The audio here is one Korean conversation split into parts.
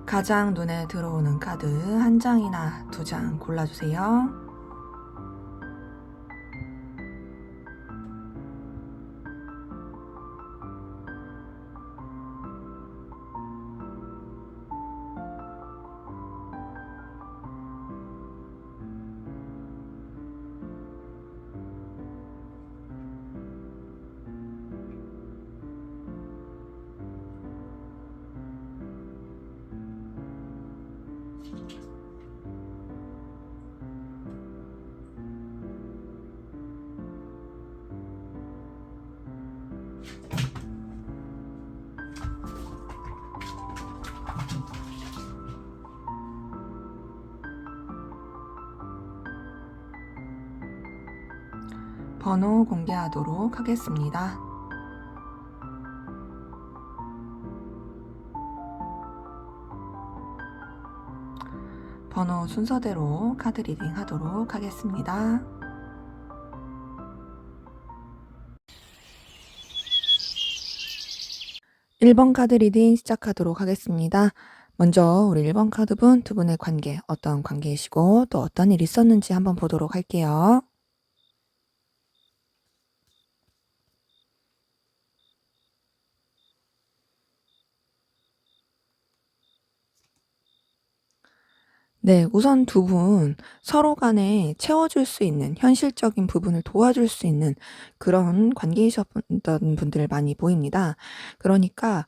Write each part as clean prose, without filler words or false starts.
가장 눈에 들어오는 카드 한 장이나 두 장 골라주세요. 번호 공개하도록 하겠습니다. 번호 순서대로 카드 리딩 하도록 하겠습니다. (1번) 카드 리딩 시작하도록 하겠습니다. 먼저 우리 1번 카드분 두 분의 관계, 어떤 관계이시고 또 어떤 일이 있었는지 한번 보도록 할게요. 네, 우선 두 분 서로 간에 채워줄 수 있는 현실적인 부분을 도와줄 수 있는 그런 관계이셨던 분들 많이 보입니다. 그러니까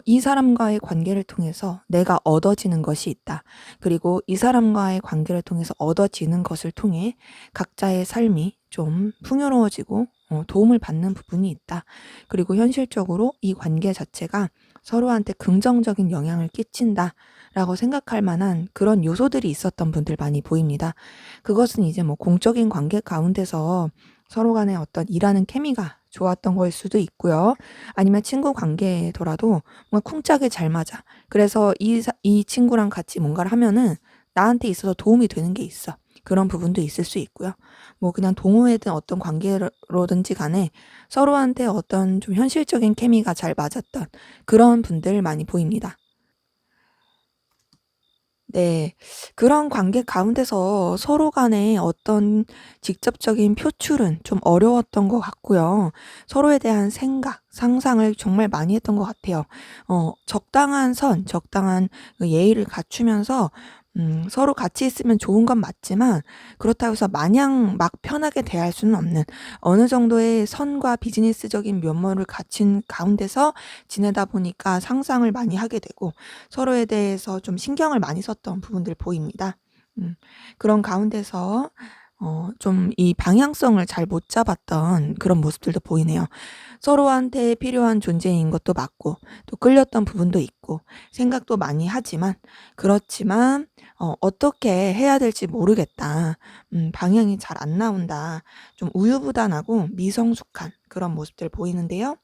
이 사람과의 관계를 통해서 내가 얻어지는 것이 있다. 그리고 이 사람과의 관계를 통해서 얻어지는 것을 통해 각자의 삶이 좀 풍요로워지고 도움을 받는 부분이 있다. 그리고 현실적으로 이 관계 자체가 서로한테 긍정적인 영향을 끼친다. 라고 생각할 만한 그런 요소들이 있었던 분들 많이 보입니다. 그것은 이제 뭐 공적인 관계 가운데서 서로 간에 어떤 일하는 케미가 좋았던 거일 수도 있고요. 아니면 친구 관계더라도 뭔가 쿵짝이 잘 맞아. 그래서 이 친구랑 같이 뭔가를 하면은 나한테 있어서 도움이 되는 게 있어. 그런 부분도 있을 수 있고요. 뭐 그냥 동호회든 어떤 관계로든지 간에 서로한테 어떤 좀 현실적인 케미가 잘 맞았던 그런 분들 많이 보입니다. 네. 그런 관계 가운데서 서로 간에 어떤 직접적인 표출은 좀 어려웠던 것 같고요. 서로에 대한 생각, 상상을 정말 많이 했던 것 같아요. 적당한 선, 적당한 그 예의를 갖추면서 서로 같이 있으면 좋은 건 맞지만 그렇다고 해서 마냥 막 편하게 대할 수는 없는 어느 정도의 선과 비즈니스적인 면모를 갖춘 가운데서 지내다 보니까 상상을 많이 하게 되고 서로에 대해서 좀 신경을 많이 썼던 부분들 보입니다. 그런 가운데서 좀 이 방향성을 잘 못 잡았던 그런 모습들도 보이네요. 서로한테 필요한 존재인 것도 맞고 또 끌렸던 부분도 있고 생각도 많이 하지만 그렇지만 어떻게 해야 될지 모르겠다. 방향이 잘 안 나온다. 좀 우유부단하고 미성숙한 그런 모습들 보이는데요.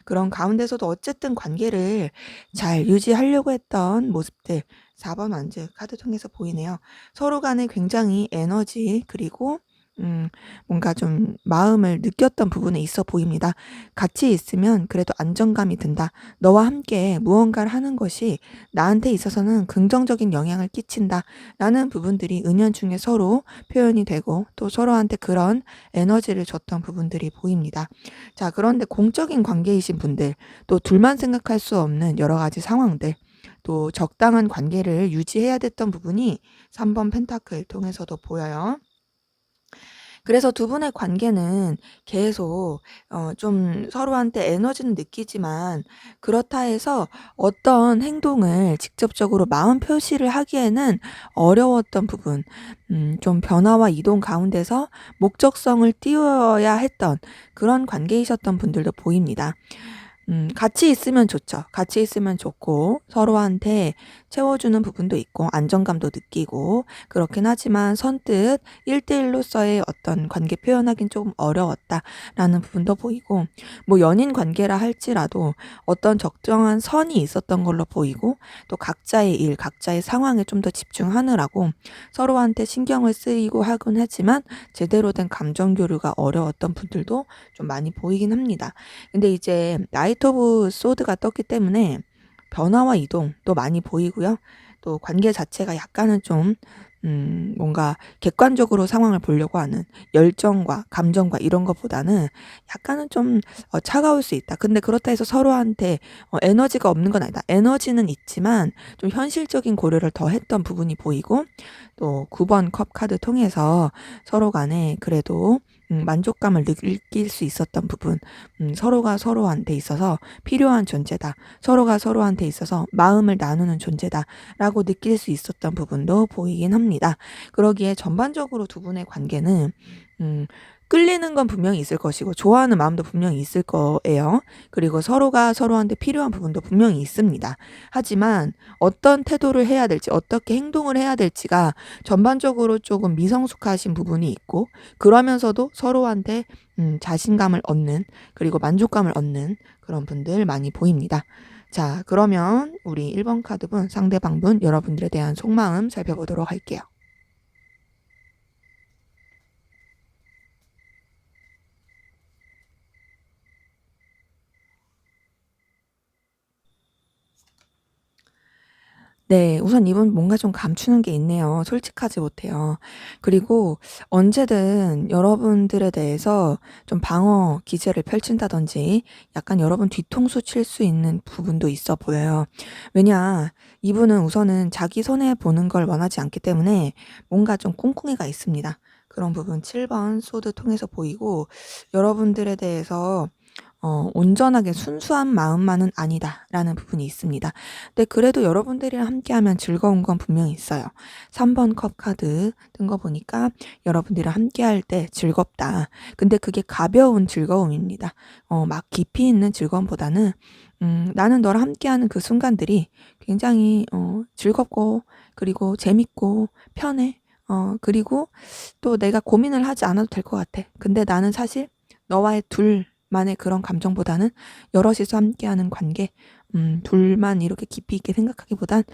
그런 가운데서도 어쨌든 관계를 잘 유지하려고 했던 모습들 4번 완즈 카드 통해서 보이네요. 서로 간에 굉장히 에너지 그리고 뭔가 좀 마음을 느꼈던 부분에 있어 보입니다. 같이 있으면 그래도 안정감이 든다. 너와 함께 무언가를 하는 것이 나한테 있어서는 긍정적인 영향을 끼친다. 라는 부분들이 은연중에 서로 표현이 되고 또 서로한테 그런 에너지를 줬던 부분들이 보입니다. 자, 그런데 공적인 관계이신 분들, 또 둘만 생각할 수 없는 여러 가지 상황들, 또 적당한 관계를 유지해야 됐던 부분이 3번 펜타클 통해서도 보여요. 그래서 두 분의 관계는 계속 좀 서로한테 에너지는 느끼지만 그렇다 해서 어떤 행동을 직접적으로 마음 표시를 하기에는 어려웠던 부분, 좀 변화와 이동 가운데서 목적성을 띄워야 했던 그런 관계이셨던 분들도 보입니다. 같이 있으면 좋죠. 같이 있으면 좋고 서로한테 채워주는 부분도 있고 안정감도 느끼고 그렇긴 하지만 선뜻 1대1로서의 어떤 관계 표현하긴 조금 어려웠다라는 부분도 보이고 뭐 연인 관계라 할지라도 어떤 적정한 선이 있었던 걸로 보이고 또 각자의 일, 각자의 상황에 좀 더 집중하느라고 서로한테 신경을 쓰이고 하곤 하지만 제대로 된 감정 교류가 어려웠던 분들도 좀 많이 보이긴 합니다. 근데 이제 나이트 오브 소드가 떴기 때문에 변화와 이동도 많이 보이고요. 또 관계 자체가 약간은 좀 뭔가 객관적으로 상황을 보려고 하는 열정과 감정과 이런 것보다는 약간은 좀 차가울 수 있다. 근데 그렇다 해서 서로한테 에너지가 없는 건 아니다. 에너지는 있지만 좀 현실적인 고려를 더 했던 부분이 보이고 또 9번 컵 카드 통해서 서로 간에 그래도 만족감을 느낄 수 있었던 부분, 서로가 서로한테 있어서 필요한 존재다. 서로가 서로한테 있어서 마음을 나누는 존재다라고 느낄 수 있었던 부분도 보이긴 합니다. 그러기에 전반적으로 두 분의 관계는 음, 끌리는 건 분명히 있을 것이고 좋아하는 마음도 분명히 있을 거예요. 그리고 서로가 서로한테 필요한 부분도 분명히 있습니다. 하지만 어떤 태도를 해야 될지, 어떻게 행동을 해야 될지가 전반적으로 조금 미성숙하신 부분이 있고 그러면서도 서로한테 자신감을 얻는 그리고 만족감을 얻는 그런 분들 많이 보입니다. 자, 그러면 우리 1번 카드분, 상대방분 여러분들에 대한 속마음 살펴보도록 할게요. 네. 우선 이분 뭔가 좀 감추는 게 있네요. 솔직하지 못해요. 그리고 언제든 여러분들에 대해서 좀 방어 기제를 펼친다든지 약간 여러분 뒤통수 칠 수 있는 부분도 있어 보여요. 왜냐 이분은 우선은 자기 손해 보는 걸 원하지 않기 때문에 뭔가 좀 꿍꿍이가 있습니다. 그런 부분 7번 소드 통해서 보이고 여러분들에 대해서 온전하게 순수한 마음만은 아니다라는 부분이 있습니다. 근데 그래도 여러분들이랑 함께하면 즐거운 건 분명히 있어요. 3번 컵 카드 뜬 거 보니까 여러분들이랑 함께할 때 즐겁다. 근데 그게 가벼운 즐거움입니다. 막 깊이 있는 즐거움보다는 나는 너랑 함께하는 그 순간들이 굉장히 즐겁고 그리고 재밌고 편해. 그리고 또 내가 고민을 하지 않아도 될 것 같아. 근데 나는 사실 너와의 둘만의 그런 감정보다는 여럿이서 함께하는 관계, 둘만 이렇게 깊이 있게 생각하기보단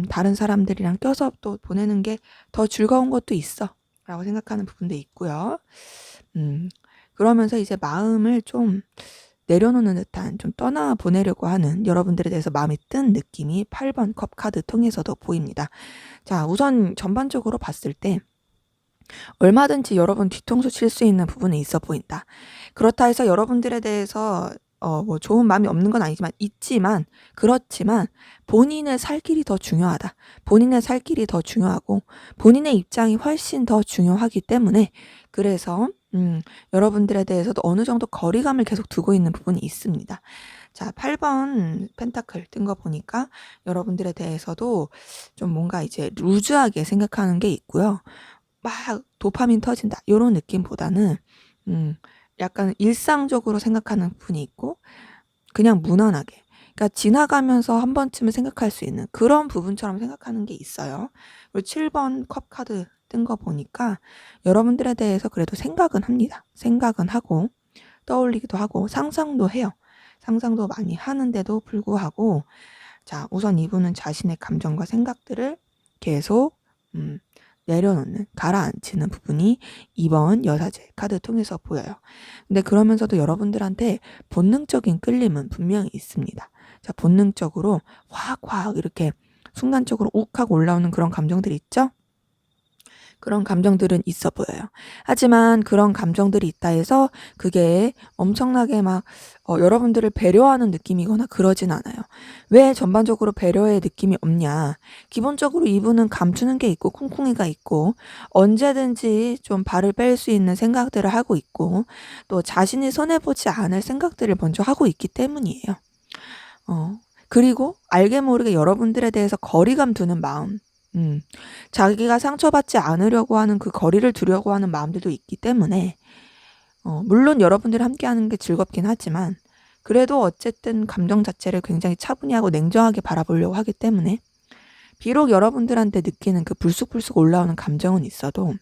다른 사람들이랑 껴서 또 보내는 게 더 즐거운 것도 있어. 라고 생각하는 부분도 있고요. 음, 그러면서 이제 마음을 좀 내려놓는 듯한 좀 떠나보내려고 하는 여러분들에 대해서 마음이 뜬 느낌이 8번 컵 카드 통해서도 보입니다. 자, 우선 전반적으로 봤을 때 얼마든지 여러분 뒤통수 칠 수 있는 부분이 있어 보인다. 그렇다 해서 여러분들에 대해서 뭐 좋은 마음이 없는 건 아니지만 있지만 그렇지만 본인의 살 길이 더 중요하다. 본인의 살 길이 더 중요하고 본인의 입장이 훨씬 더 중요하기 때문에 그래서 여러분들에 대해서도 어느 정도 거리감을 계속 두고 있는 부분이 있습니다. 자, 8번 펜타클 뜬 거 보니까 여러분들에 대해서도 좀 뭔가 이제 루즈하게 생각하는 게 있고요. 막 도파민 터진다 요런 느낌보다는 약간 일상적으로 생각하는 부분이 있고 그냥 무난하게 그러니까 지나가면서 한 번쯤은 생각할 수 있는 그런 부분처럼 생각하는 게 있어요. 그리고 7번 컵 카드 뜬 거 보니까 여러분들에 대해서 그래도 생각은 합니다. 생각은 하고 떠올리기도 하고 상상도 해요. 상상도 많이 하는데도 불구하고 자, 우선 이분은 자신의 감정과 생각들을 계속 내려놓는, 가라앉히는 부분이 2번 여사제 카드 통해서 보여요. 근데 그러면서도 여러분들한테 본능적인 끌림은 분명히 있습니다. 자, 본능적으로 확 이렇게 순간적으로 욱하고 올라오는 그런 감정들이 있죠? 그런 감정들은 있어 보여요. 하지만 그런 감정들이 있다 해서 그게 엄청나게 막 여러분들을 배려하는 느낌이거나 그러진 않아요. 왜 전반적으로 배려의 느낌이 없냐? 기본적으로 이분은 감추는 게 있고 쿵쿵이가 있고 언제든지 좀 발을 뺄 수 있는 생각들을 하고 있고 또 자신이 손해 보지 않을 생각들을 먼저 하고 있기 때문이에요. 어. 그리고 알게 모르게 여러분들에 대해서 거리감 두는 마음. 음. 자기가 상처받지 않으려고 하는 그 거리를 두려고 하는 마음들도 있기 때문에 물론 여러분들이 함께하는 게 즐겁긴 하지만 그래도 어쨌든 감정 자체를 굉장히 차분히하고 냉정하게 바라보려고 하기 때문에 비록 여러분들한테 느끼는 그 불쑥불쑥 올라오는 감정은 있어도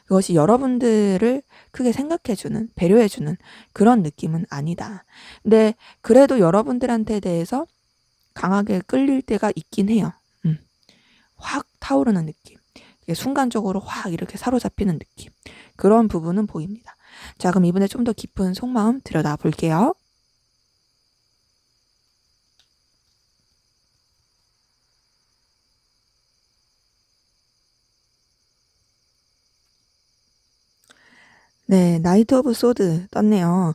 그것이 여러분들을 크게 생각해주는, 배려해주는 그런 느낌은 아니다. 근데 그래도 여러분들한테 대해서 강하게 끌릴 때가 있긴 해요. 확 타오르는 느낌. 순간적으로 확 이렇게 사로잡히는 느낌. 그런 부분은 보입니다. 자, 그럼 이번에 좀 더 깊은 속마음 들여다 볼게요. 네, 나이트 오브 소드 떴네요.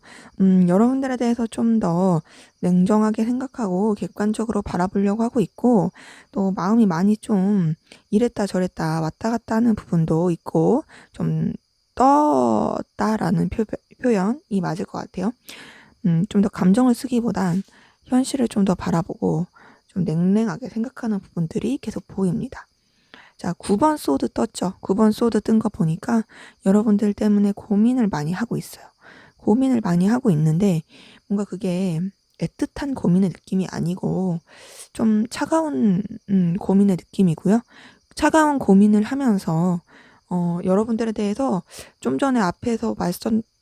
여러분들에 대해서 좀 더 냉정하게 생각하고 객관적으로 바라보려고 하고 있고, 또 마음이 많이 좀 이랬다 저랬다 왔다 갔다 하는 부분도 있고, 좀 떴다라는 표현이 맞을 것 같아요. 좀 더 감정을 쓰기보단 현실을 좀 더 바라보고 좀 냉랭하게 생각하는 부분들이 계속 보입니다. 자, 9번 소드 떴죠. 9번 소드 뜬 거 보니까 여러분들 때문에 고민을 많이 하고 있어요. 고민을 많이 하고 있는데 뭔가 그게 애틋한 고민의 느낌이 아니고 좀 차가운 고민의 느낌이고요. 차가운 고민을 하면서 여러분들에 대해서 좀 전에 앞에서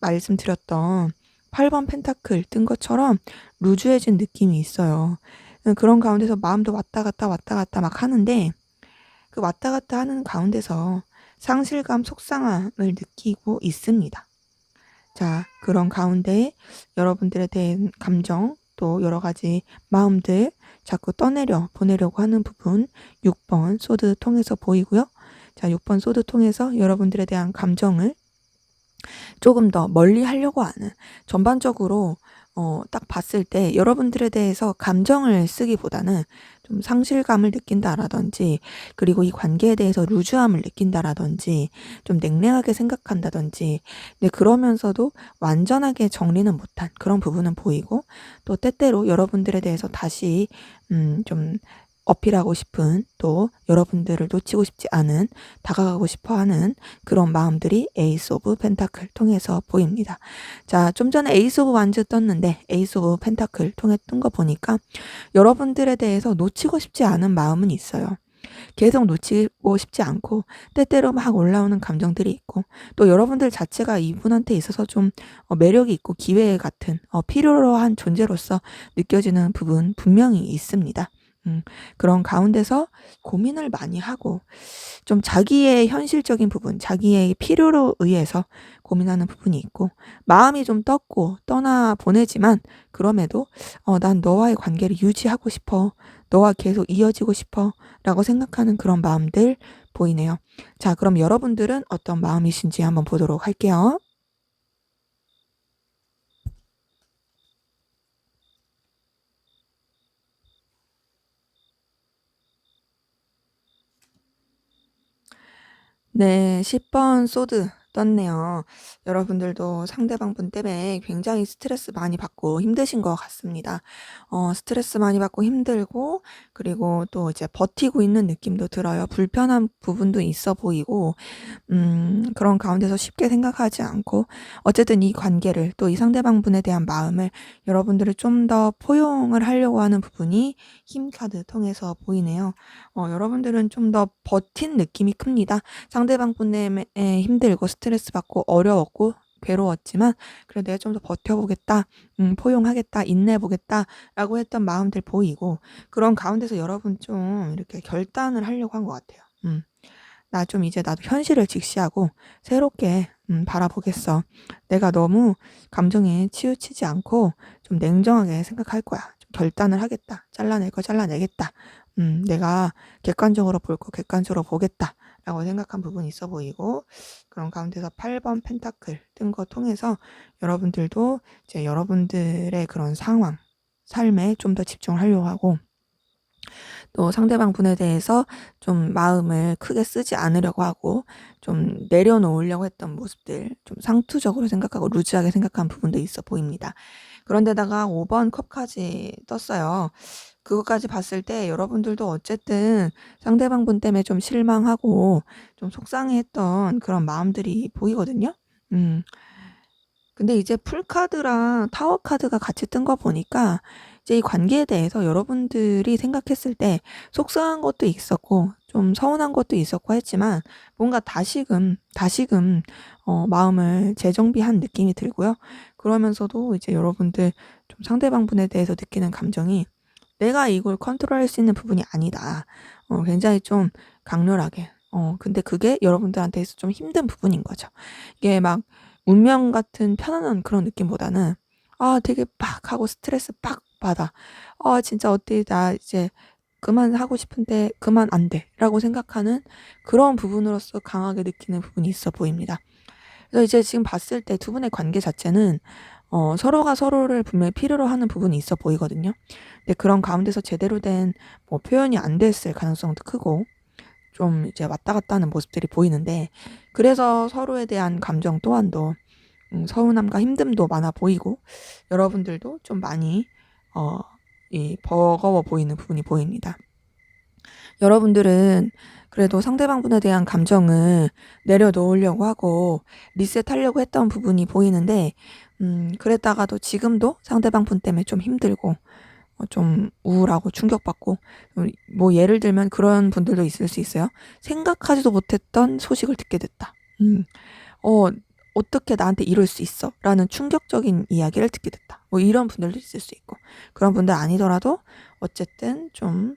말씀드렸던 8번 펜타클 뜬 것처럼 루즈해진 느낌이 있어요. 그런 가운데서 마음도 왔다 갔다 막 하는데 그 왔다 갔다 하는 가운데서 상실감, 속상함을 느끼고 있습니다. 자, 그런 가운데 여러분들에 대한 감정, 또 여러 가지 마음들 자꾸 떠내려 보내려고 하는 부분 6번 소드 통해서 보이고요. 자, 6번 소드 통해서 여러분들에 대한 감정을 조금 더 멀리 하려고 하는 전반적으로 딱 봤을 때 여러분들에 대해서 감정을 쓰기보다는 좀 상실감을 느낀다라든지 그리고 이 관계에 대해서 루즈함을 느낀다라든지 좀 냉랭하게 생각한다든지 근데 그러면서도 완전하게 정리는 못한 그런 부분은 보이고 또 때때로 여러분들에 대해서 다시 좀 어필하고 싶은 또 여러분들을 놓치고 싶지 않은 다가가고 싶어 하는 그런 마음들이 에이스 오브 펜타클 통해서 보입니다. 자, 좀 전에 에이스 오브 완즈 떴는데 에이스 오브 펜타클 통해 뜬 거 보니까 여러분들에 대해서 놓치고 싶지 않은 마음은 있어요. 계속 놓치고 싶지 않고 때때로 막 올라오는 감정들이 있고 또 여러분들 자체가 이분한테 있어서 좀 매력이 있고 기회 같은 필요로 한 존재로서 느껴지는 부분 분명히 있습니다. 그런 가운데서 고민을 많이 하고 좀 자기의 현실적인 부분, 자기의 필요로 의해서 고민하는 부분이 있고 마음이 좀 떴고 떠나 보내지만 그럼에도 난 너와의 관계를 유지하고 싶어. 너와 계속 이어지고 싶어. 라고 생각하는 그런 마음들 보이네요. 자, 그럼 여러분들은 어떤 마음이신지 한번 보도록 할게요. 네, 10번 소드 떴네요. 여러분들도 상대방 분 때문에 굉장히 스트레스 많이 받고 힘드신 것 같습니다. 스트레스 많이 받고 힘들고, 그리고 또 이제 버티고 있는 느낌도 들어요. 불편한 부분도 있어 보이고, 그런 가운데서 쉽게 생각하지 않고, 어쨌든 이 관계를 또 이 상대방 분에 대한 마음을 여러분들을 좀 더 포용을 하려고 하는 부분이 힘 카드 통해서 보이네요. 여러분들은 좀 더 버틴 느낌이 큽니다. 상대방 분에 힘들고 스트레스 받고 어려웠고 괴로웠지만 그래도 내가 좀 더 버텨보겠다, 포용하겠다, 인내해보겠다라고 했던 마음들 보이고 그런 가운데서 여러분 좀 이렇게 결단을 하려고 한 것 같아요. 나 좀 이제 나도 현실을 직시하고 새롭게 바라보겠어. 내가 너무 감정에 치우치지 않고 좀 냉정하게 생각할 거야. 좀 결단을 하겠다. 잘라낼 거 잘라내겠다. 내가 객관적으로 볼 거 객관적으로 보겠다. 라고 생각한 부분이 있어 보이고, 그런 가운데서 8번 펜타클 뜬 거 통해서 여러분들도 이제 여러분들의 그런 상황, 삶에 좀 더 집중을 하려고 하고, 또 상대방 분에 대해서 좀 마음을 크게 쓰지 않으려고 하고 좀 내려놓으려고 했던 모습들, 좀 상투적으로 생각하고 루즈하게 생각한 부분도 있어 보입니다. 그런데다가 5번 컵까지 떴어요. 그것까지 봤을 때 여러분들도 어쨌든 상대방 분 때문에 좀 실망하고 좀 속상해했던 그런 마음들이 보이거든요. 음. 근데 이제 풀카드랑 타워카드가 같이 뜬 거 보니까 이제 이 관계에 대해서 여러분들이 생각했을 때 속상한 것도 있었고 좀 서운한 것도 있었고 했지만 뭔가 다시금 마음을 재정비한 느낌이 들고요. 그러면서도 이제 여러분들 좀 상대방 분에 대해서 느끼는 감정이 '내가 이걸 컨트롤할 수 있는 부분이 아니다.' 굉장히 좀 강렬하게 근데 그게 여러분들한테 있어서 좀 힘든 부분인 거죠. 이게 막 운명 같은 편안한 그런 느낌보다는 되게 빡 하고 스트레스 빡 받아. '진짜 어때 나 이제 그만하고 싶은데 그만 안 돼.'라고 생각하는 그런 부분으로서 강하게 느끼는 부분이 있어 보입니다. 그래서 이제 지금 봤을 때 두 분의 관계 자체는 서로가 서로를 분명히 필요로 하는 부분이 있어 보이거든요. 근데 그런 가운데서 제대로 된 뭐 표현이 안 됐을 가능성도 크고 좀 이제 왔다 갔다 하는 모습들이 보이는데, 그래서 서로에 대한 감정 또한도 서운함과 힘듦도 많아 보이고 여러분들도 좀 많이 어 이 버거워 보이는 부분이 보입니다. 여러분들은 그래도 상대방분에 대한 감정을 내려놓으려고 하고 리셋하려고 했던 부분이 보이는데, 그랬다가도 지금도 상대방분 때문에 좀 힘들고 좀 우울하고 충격받고, 뭐 예를 들면 그런 분들도 있을 수 있어요. 생각하지도 못했던 소식을 듣게 됐다. 어 "어떻게 나한테 이럴 수 있어?" 라는 충격적인 이야기를 듣게 됐다. 뭐 이런 분들도 있을 수 있고, 그런 분들 아니더라도 어쨌든 좀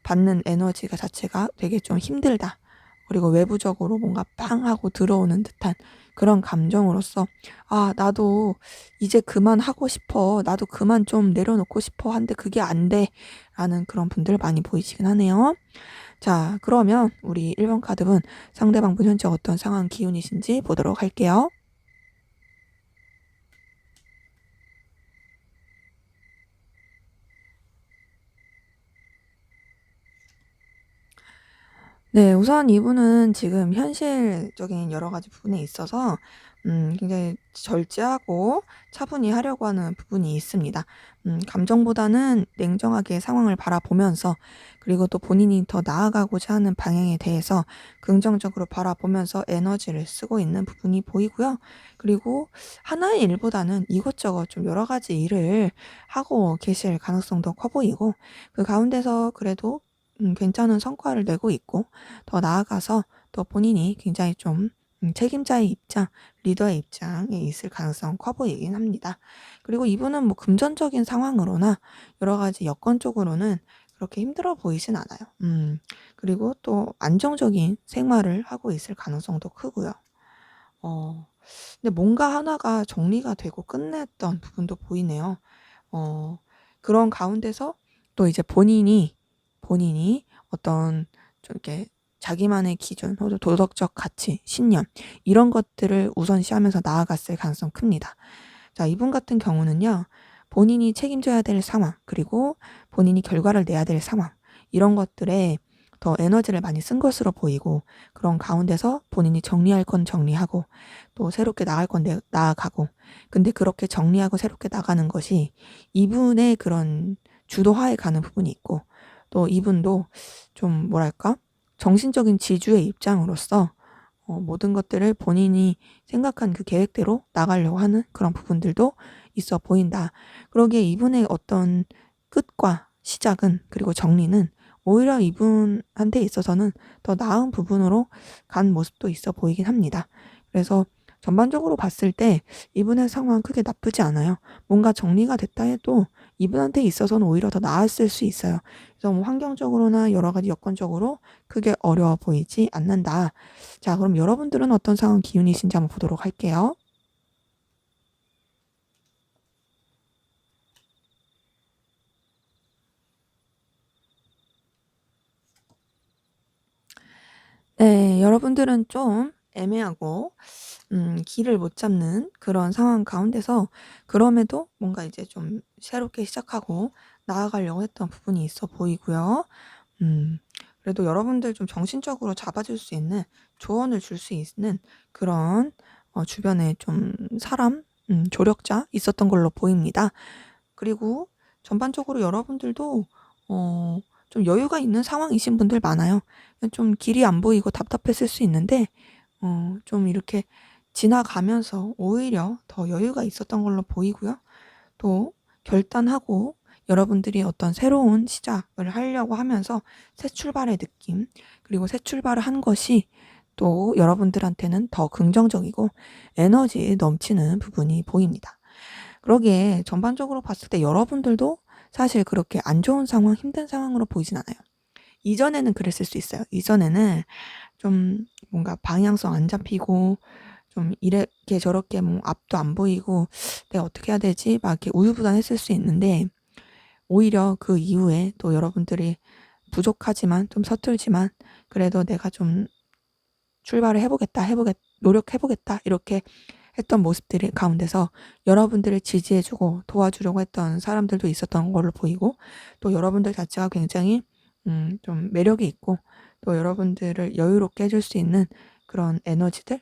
받는 에너지가 자체가 되게 좀 힘들다. 그리고 외부적으로 뭔가 빵 하고 들어오는 듯한 그런 감정으로서 '아 나도 이제 그만하고 싶어. 나도 그만 좀 내려놓고 싶어. 한데 그게 안 돼.'라는 그런 분들 많이 보이시긴 하네요. 자, 그러면 우리 1번 카드분 상대방분 현재 어떤 상황 기운이신지 보도록 할게요. 네. 우선 이분은 지금 현실적인 여러 가지 부분에 있어서 굉장히 절제하고 차분히 하려고 하는 부분이 있습니다. 감정보다는 냉정하게 상황을 바라보면서, 그리고 또 본인이 더 나아가고자 하는 방향에 대해서 긍정적으로 바라보면서 에너지를 쓰고 있는 부분이 보이고요. 그리고 하나의 일보다는 이것저것 좀 여러 가지 일을 하고 계실 가능성도 커 보이고, 그 가운데서 그래도 괜찮은 성과를 내고 있고, 더 나아가서 또 본인이 굉장히 좀 책임자의 입장, 리더의 입장에 있을 가능성 커 보이긴 합니다. 그리고 이분은 뭐 금전적인 상황으로나 여러 가지 여건적으로는 그렇게 힘들어 보이진 않아요. 그리고 또 안정적인 생활을 하고 있을 가능성도 크고요. 어 근데 뭔가 하나가 정리가 되고 끝냈던 부분도 보이네요. 어 그런 가운데서 또 이제 본인이 어떤 좀 이렇게 자기만의 기준 혹은 도덕적 가치, 신념 이런 것들을 우선시하면서 나아갔을 가능성이 큽니다. 자, 이분 같은 경우는요. 본인이 책임져야 될 상황, 그리고 본인이 결과를 내야 될 상황, 이런 것들에 더 에너지를 많이 쓴 것으로 보이고, 그런 가운데서 본인이 정리할 건 정리하고 또 새롭게 나갈 건 나아가고, 근데 그렇게 정리하고 새롭게 나가는 것이 이분의 그런 주도하에 가는 부분이 있고, 또 이분도 좀 뭐랄까? 정신적인 지주의 입장으로서 모든 것들을 본인이 생각한 그 계획대로 나가려고 하는 그런 부분들도 있어 보인다. 그러기에 이분의 어떤 끝과 시작은, 그리고 정리는 오히려 이분한테 있어서는 더 나은 부분으로 간 모습도 있어 보이긴 합니다. 그래서 전반적으로 봤을 때 이분의 상황은 크게 나쁘지 않아요. 뭔가 정리가 됐다 해도 이분한테 있어서는 오히려 더 나았을 수 있어요. 그래서 뭐 환경적으로나 여러 가지 여건적으로 크게 어려워 보이지 않는다. 자, 그럼 여러분들은 어떤 상황 기운이신지 한번 보도록 할게요. 네. 여러분들은 좀 애매하고 길을 못 잡는 그런 상황 가운데서 그럼에도 뭔가 이제 좀 새롭게 시작하고 나아가려고 했던 부분이 있어 보이고요. 음 그래도 여러분들 좀 정신적으로 잡아줄 수 있는 조언을 줄 수 있는 그런 주변에 좀 사람 조력자 있었던 걸로 보입니다. 그리고 전반적으로 여러분들도 어 좀 여유가 있는 상황이신 분들 많아요. 좀 길이 안 보이고 답답했을 수 있는데 좀 이렇게 지나가면서 오히려 더 여유가 있었던 걸로 보이고요. 또 결단하고 여러분들이 어떤 새로운 시작을 하려고 하면서 새 출발의 느낌, 그리고 새 출발을 한 것이 또 여러분들한테는 더 긍정적이고 에너지 넘치는 부분이 보입니다. 그러기에 전반적으로 봤을 때 여러분들도 사실 그렇게 안 좋은 상황, 힘든 상황으로 보이진 않아요. 이전에는 그랬을 수 있어요. 이전에는 좀 뭔가 방향성 안 잡히고 좀 이렇게 저렇게 뭐 앞도 안 보이고 '내가 어떻게 해야 되지?' 막 이렇게 우유부단했을 수 있는데, 오히려 그 이후에 또 여러분들이 부족하지만 좀 서툴지만 그래도 '내가 좀 출발을 해 보겠다, 노력해 보겠다.' 이렇게 했던 모습들이 가운데서 여러분들을 지지해 주고 도와주려고 했던 사람들도 있었던 걸로 보이고, 또 여러분들 자체가 굉장히 좀 매력이 있고 또 여러분들을 여유롭게 해줄 수 있는 그런 에너지들,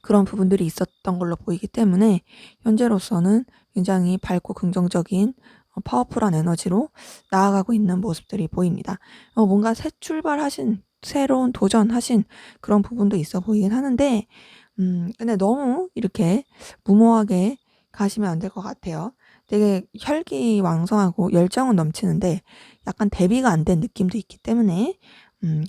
그런 부분들이 있었던 걸로 보이기 때문에 현재로서는 굉장히 밝고 긍정적인 파워풀한 에너지로 나아가고 있는 모습들이 보입니다. 뭔가 새 출발하신, 새로운 도전하신 그런 부분도 있어 보이긴 하는데 근데 너무 이렇게 무모하게 가시면 안 될 것 같아요. 되게 혈기왕성하고 열정은 넘치는데 약간 대비가 안 된 느낌도 있기 때문에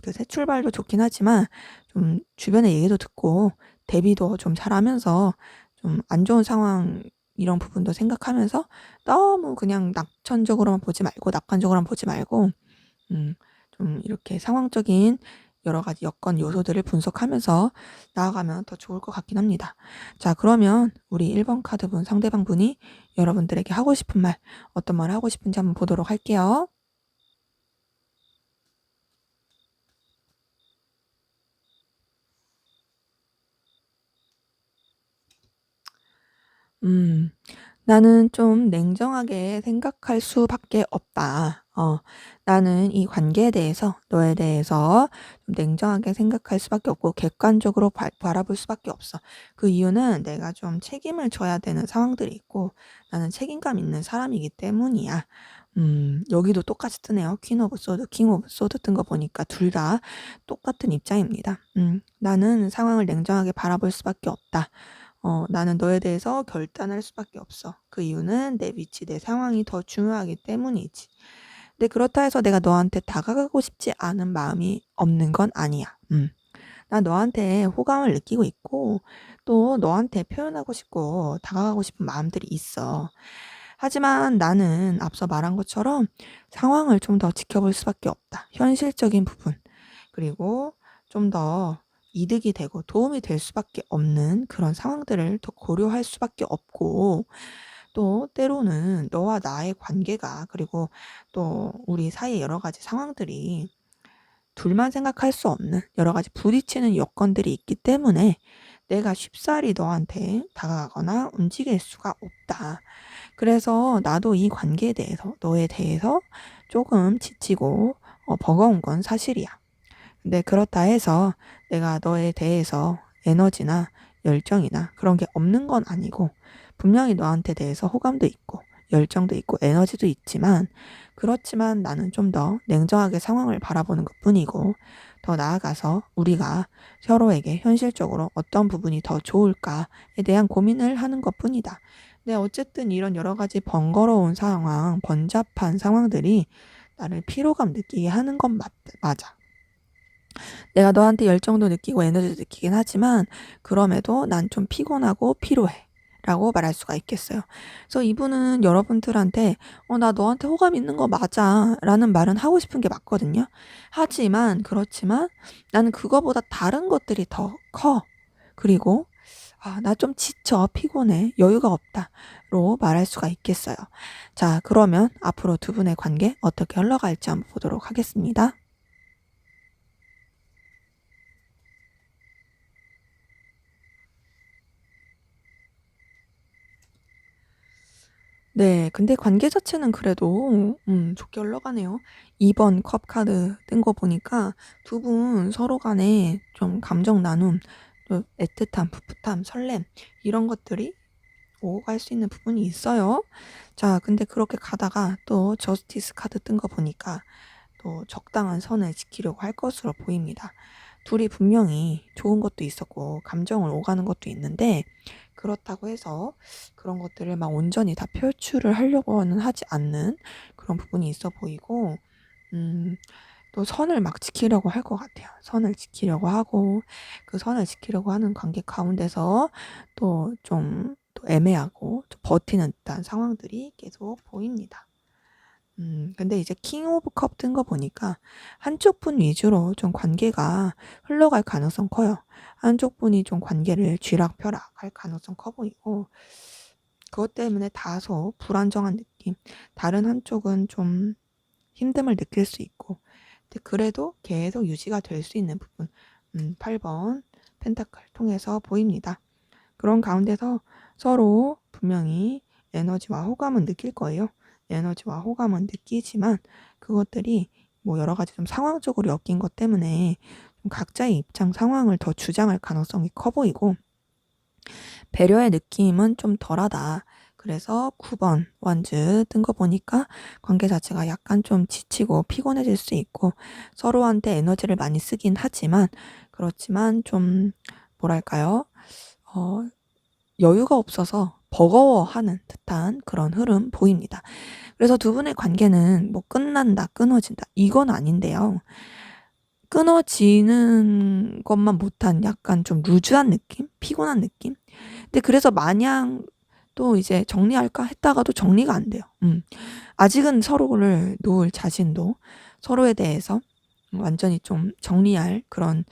그 새 출발도 좋긴 하지만 좀 주변의 얘기도 듣고 대비도 좀 잘하면서 좀 안 좋은 상황 이런 부분도 생각하면서 너무 그냥 낙천적으로만 보지 말고, 낙관적으로만 보지 말고 음 좀 이렇게 상황적인 여러 가지 여건 요소들을 분석하면서 나아가면 더 좋을 것 같긴 합니다. 자, 그러면 우리 1번 카드분 상대방분이 여러분들에게 하고 싶은 말, 어떤 말을 하고 싶은지 한번 보도록 할게요. 음. "나는 좀 냉정하게 생각할 수밖에 없다. 나는 이 관계에 대해서, 너에 대해서 좀 냉정하게 생각할 수밖에 없고 객관적으로 바라볼 수밖에 없어. 그 이유는 내가 좀 책임을 져야 되는 상황들이 있고 나는 책임감 있는 사람이기 때문이야." 여기도 똑같이 뜨네요. 퀸 오브 소드, 킹 오브 소드 뜬 거 보니까 둘 다 똑같은 입장입니다. "나는 상황을 냉정하게 바라볼 수밖에 없다. 나는 너에 대해서 결단할 수밖에 없어. 그 이유는 내 위치, 내 상황이 더 중요하기 때문이지. 근데 그렇다 해서 내가 너한테 다가가고 싶지 않은 마음이 없는 건 아니야. 나 너한테 호감을 느끼고 있고 또 너한테 표현하고 싶고 다가가고 싶은 마음들이 있어. 하지만 나는 앞서 말한 것처럼 상황을 좀 더 지켜볼 수밖에 없다. 현실적인 부분. 그리고 좀 더 이득이 되고 도움이 될 수밖에 없는 그런 상황들을 더 고려할 수밖에 없고, 또 때로는 너와 나의 관계가, 그리고 또 우리 사이의 여러 가지 상황들이 둘만 생각할 수 없는 여러 가지 부딪히는 여건들이 있기 때문에 내가 쉽사리 너한테 다가가거나 움직일 수가 없다. 그래서 나도 이 관계에 대해서, 너에 대해서 조금 지치고 버거운 건 사실이야. 근데 그렇다 해서 내가 너에 대해서 에너지나 열정이나 그런 게 없는 건 아니고, 분명히 너한테 대해서 호감도 있고 열정도 있고 에너지도 있지만, 그렇지만 나는 좀 더 냉정하게 상황을 바라보는 것뿐이고, 더 나아가서 우리가 서로에게 현실적으로 어떤 부분이 더 좋을까에 대한 고민을 하는 것뿐이다. 근데 어쨌든 이런 여러 가지 번거로운 상황, 번잡한 상황들이 나를 피로감 느끼게 하는 건 맞아. 내가 너한테 열정도 느끼고 에너지도 느끼긴 하지만 그럼에도 난 좀 피곤하고 피로해. 라고 말할 수가 있겠어요. 그래서 이분은 여러분들한테 나 너한테 호감 있는 거 맞아. 라는 말은 하고 싶은 게 맞거든요. 하지만, 그렇지만 나는 그거보다 다른 것들이 더 커. 그리고 나 좀 지쳐, 피곤해, 여유가 없다로 말할 수가 있겠어요. 자, 그러면 앞으로 두 분의 관계 어떻게 흘러갈지 한번 보도록 하겠습니다. 네. 근데 관계 자체는 그래도 좋게 흘러가네요. 2번 컵 카드 뜬 거 보니까 두 분 서로 간에 좀 감정 나눔, 또 애틋함, 풋풋함, 설렘 이런 것들이 오갈 수 있는 부분이 있어요. 자, 근데 그렇게 가다가 또 저스티스 카드 뜬 거 보니까 또 적당한 선을 지키려고 할 것으로 보입니다. 둘이 분명히 좋은 것도 있었고 감정을 오가는 것도 있는데, 그렇다고 해서 그런 것들을 막 온전히 다 표출을 하려고는 하지 않는 그런 부분이 있어 보이고, 음 또 선을 막 지키려고 할 것 같아요. 선을 지키려고 하고, 그 선을 지키려고 하는 관계 가운데서 또 좀 또 애매하고 좀 버티는 듯한 상황들이 계속 보입니다. 근데 이제 킹 오브 컵 뜬 거 보니까 한쪽 분 위주로 좀 관계가 흘러갈 가능성 커요. 한쪽 분이 좀 관계를 쥐락펴락할 가능성 커 보이고, 그것 때문에 다소 불안정한 느낌, 다른 한쪽은 좀 힘듦을 느낄 수 있고, 근데 그래도 계속 유지가 될 수 있는 부분, 8번 펜타클 통해서 보입니다. 그런 가운데서 서로 분명히 에너지와 호감은 느낄 거예요. 에너지와 호감은 느끼지만 그것들이 뭐 여러 가지 좀 상황적으로 엮인 것 때문에 좀 각자의 입장 상황을 더 주장할 가능성이 커 보이고, 배려의 느낌은 좀 덜하다. 그래서 9번 완즈 뜬 거 보니까 관계 자체가 약간 좀 지치고 피곤해질 수 있고, 서로한테 에너지를 많이 쓰긴 하지만, 그렇지만 좀 뭐랄까요? 어 여유가 없어서 버거워하는 듯한 그런 흐름 보입니다. 그래서 두 분의 관계는 뭐 끝난다, 끊어진다 이건 아닌데요. 끊어지는 것만 못한 약간 좀 루즈한 느낌? 피곤한 느낌? 근데 그래서 마냥 또 이제 '정리할까?' 했다가도 정리가 안 돼요. 아직은 서로를 놓을 자신도, 서로에 대해서 완전히 좀 정리할 그런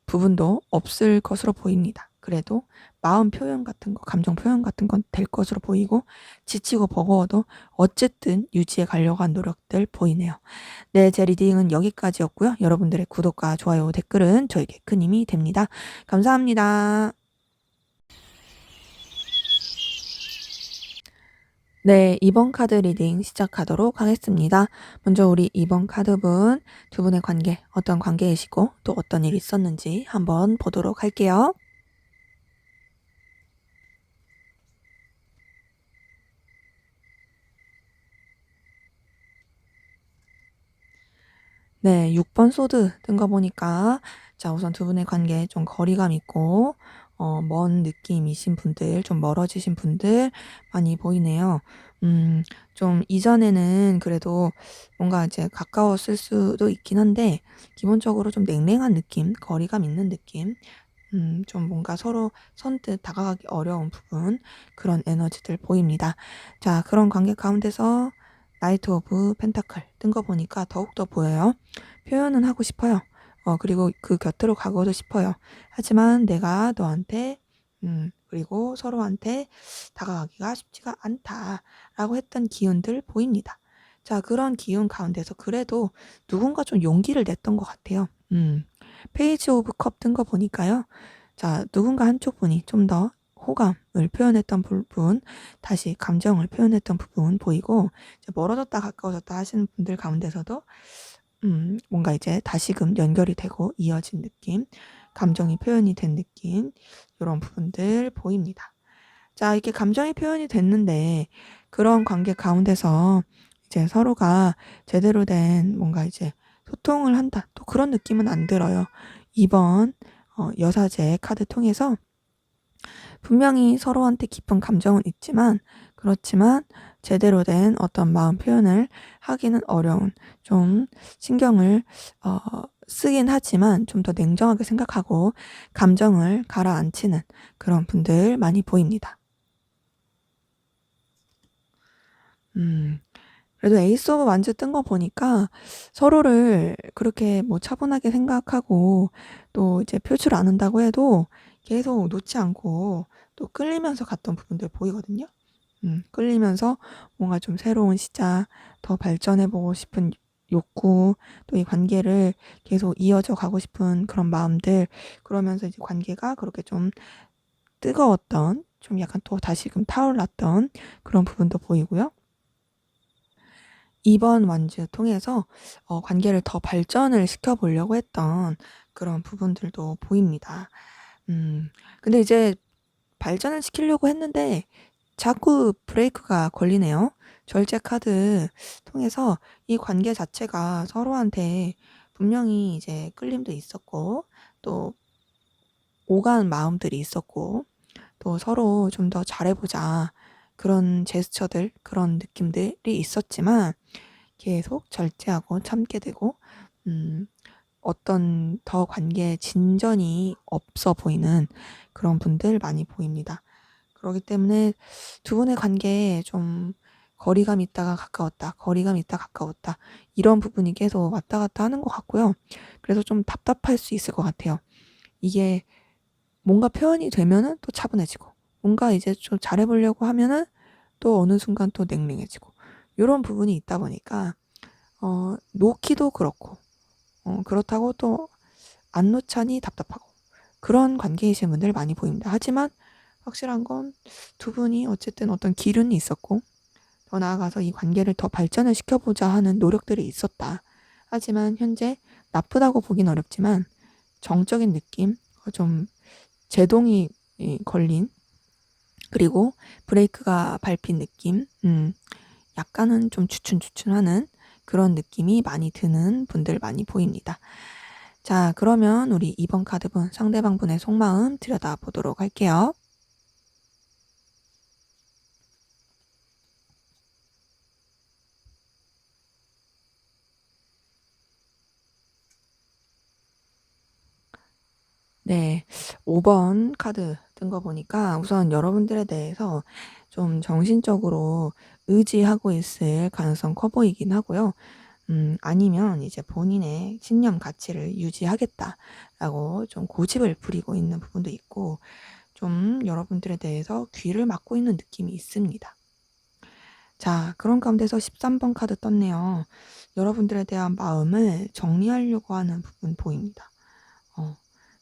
부분도 없을 것으로 보입니다. 그래도 마음 표현 같은 거, 감정 표현 같은 건 될 것으로 보이고, 지치고 버거워도 어쨌든 유지해 가려고 한 노력들 보이네요. 네, 제 리딩은 여기까지였고요. 여러분들의 구독과 좋아요, 댓글은 저에게 큰 힘이 됩니다. 감사합니다. 네, 2번 카드 리딩 시작하도록 하겠습니다. 먼저 우리 2번 카드분, 두 분의 관계, 어떤 관계이시고 또 어떤 일이 있었는지 한번 보도록 할게요. 네, 6번 소드 뜬 거 보니까 자, 우선 두 분의 관계에 좀 거리감 있고 먼 느낌이신 분들, 좀 멀어지신 분들 많이 보이네요. 음 좀 이전에는 그래도 뭔가 이제 가까웠을 수도 있긴 한데, 기본적으로 좀 냉랭한 느낌, 거리감 있는 느낌, 좀 뭔가 서로 선뜻 다가가기 어려운 부분, 그런 에너지들 보입니다. 자, 그런 관계 가운데서 나이트 오브 펜타클 뜬 거 보니까 더욱더 보여요. 표현은 하고 싶어요. 그리고 그 곁으로 가고도 싶어요. 하지만 내가 너한테 그리고 서로한테 다가가기가 쉽지가 않다라고 했던 기운들 보입니다. 자, 그런 기운 가운데서 그래도 누군가 좀 용기를 냈던 것 같아요. 페이지 오브 컵 뜬 거 보니까요. 자, 누군가 한쪽 분이 좀 더 호감을 표현했던 부분, 다시 감정을 표현했던 부분 보이고, 이제 멀어졌다 가까워졌다 하시는 분들 가운데서도 뭔가 이제 다시금 연결이 되고 이어진 느낌, 감정이 표현이 된 느낌, 이런 부분들 보입니다. 자, 이렇게 감정이 표현이 됐는데 그런 관계 가운데서 이제 서로가 제대로 된 뭔가 이제 소통을 한다, 또 그런 느낌은 안 들어요. 2번 여사제 카드 통해서 분명히 서로한테 깊은 감정은 있지만, 그렇지만 제대로 된 어떤 마음 표현을 하기는 어려운, 좀 신경을 어 쓰긴 하지만 좀 더 냉정하게 생각하고 감정을 가라앉히는 그런 분들 많이 보입니다. 음. 그래도 에이스 오브 완즈 뜬 거 보니까 서로를 그렇게 뭐 차분하게 생각하고 또 이제 표출 안 한다고 해도 계속 놓지 않고 또 끌리면서 갔던 부분들 보이거든요. 끌리면서 뭔가 좀 새로운 시작, 더 발전해 보고 싶은 욕구, 또 이 관계를 계속 이어져 가고 싶은 그런 마음들, 그러면서 이제 관계가 그렇게 좀 뜨거웠던, 좀 약간 또 다시금 타올랐던 그런 부분도 보이고요. 이번 완주 통해서 관계를 더 발전을 시켜보려고 했던 그런 부분들도 보입니다. 음, 근데 이제 발전을 시키려고 했는데 자꾸 브레이크가 걸리네요. 절제 카드 통해서 이 관계 자체가 서로한테 분명히 이제 끌림도 있었고, 또 오간 마음들이 있었고, 또 서로 좀 더 잘해보자. 그런 제스처들, 그런 느낌들이 있었지만, 계속 절제하고 참게 되고, 음, 어떤 더 관계에 진전이 없어 보이는 그런 분들 많이 보입니다. 그렇기 때문에 두 분의 관계에 좀 거리감 있다가 가까웠다, 거리감 있다 가까웠다, 이런 부분이 계속 왔다 갔다 하는 것 같고요. 그래서 좀 답답할 수 있을 것 같아요. 이게 뭔가 표현이 되면은 또 차분해지고, 뭔가 이제 좀 잘해보려고 하면은 또 어느 순간 또 냉랭해지고, 이런 부분이 있다 보니까 놓기도 그렇고, 그렇다고 또 안 놓자니 답답하고, 그런 관계이신 분들 많이 보입니다. 하지만 확실한 건 두 분이 어쨌든 어떤 기륜이 있었고, 더 나아가서 이 관계를 더 발전을 시켜보자 하는 노력들이 있었다. 하지만 현재 나쁘다고 보긴 어렵지만 정적인 느낌, 좀 제동이 걸린, 그리고 브레이크가 밟힌 느낌, 약간은 좀 주춤주춤하는 그런 느낌이 많이 드는 분들 많이 보입니다. 자, 그러면 우리 2번 카드분, 상대방 분의 속마음 들여다보도록 할게요. 네, 5번 카드 뜬 거 보니까 우선 여러분들에 대해서 좀 정신적으로 의지하고 있을 가능성 커 보이긴 하고요. 아니면 이제 본인의 신념 가치를 유지하겠다라고 좀 고집을 부리고 있는 부분도 있고, 좀 여러분들에 대해서 귀를 막고 있는 느낌이 있습니다. 자, 그런 가운데서 13번 카드 떴네요. 여러분들에 대한 마음을 정리하려고 하는 부분 보입니다.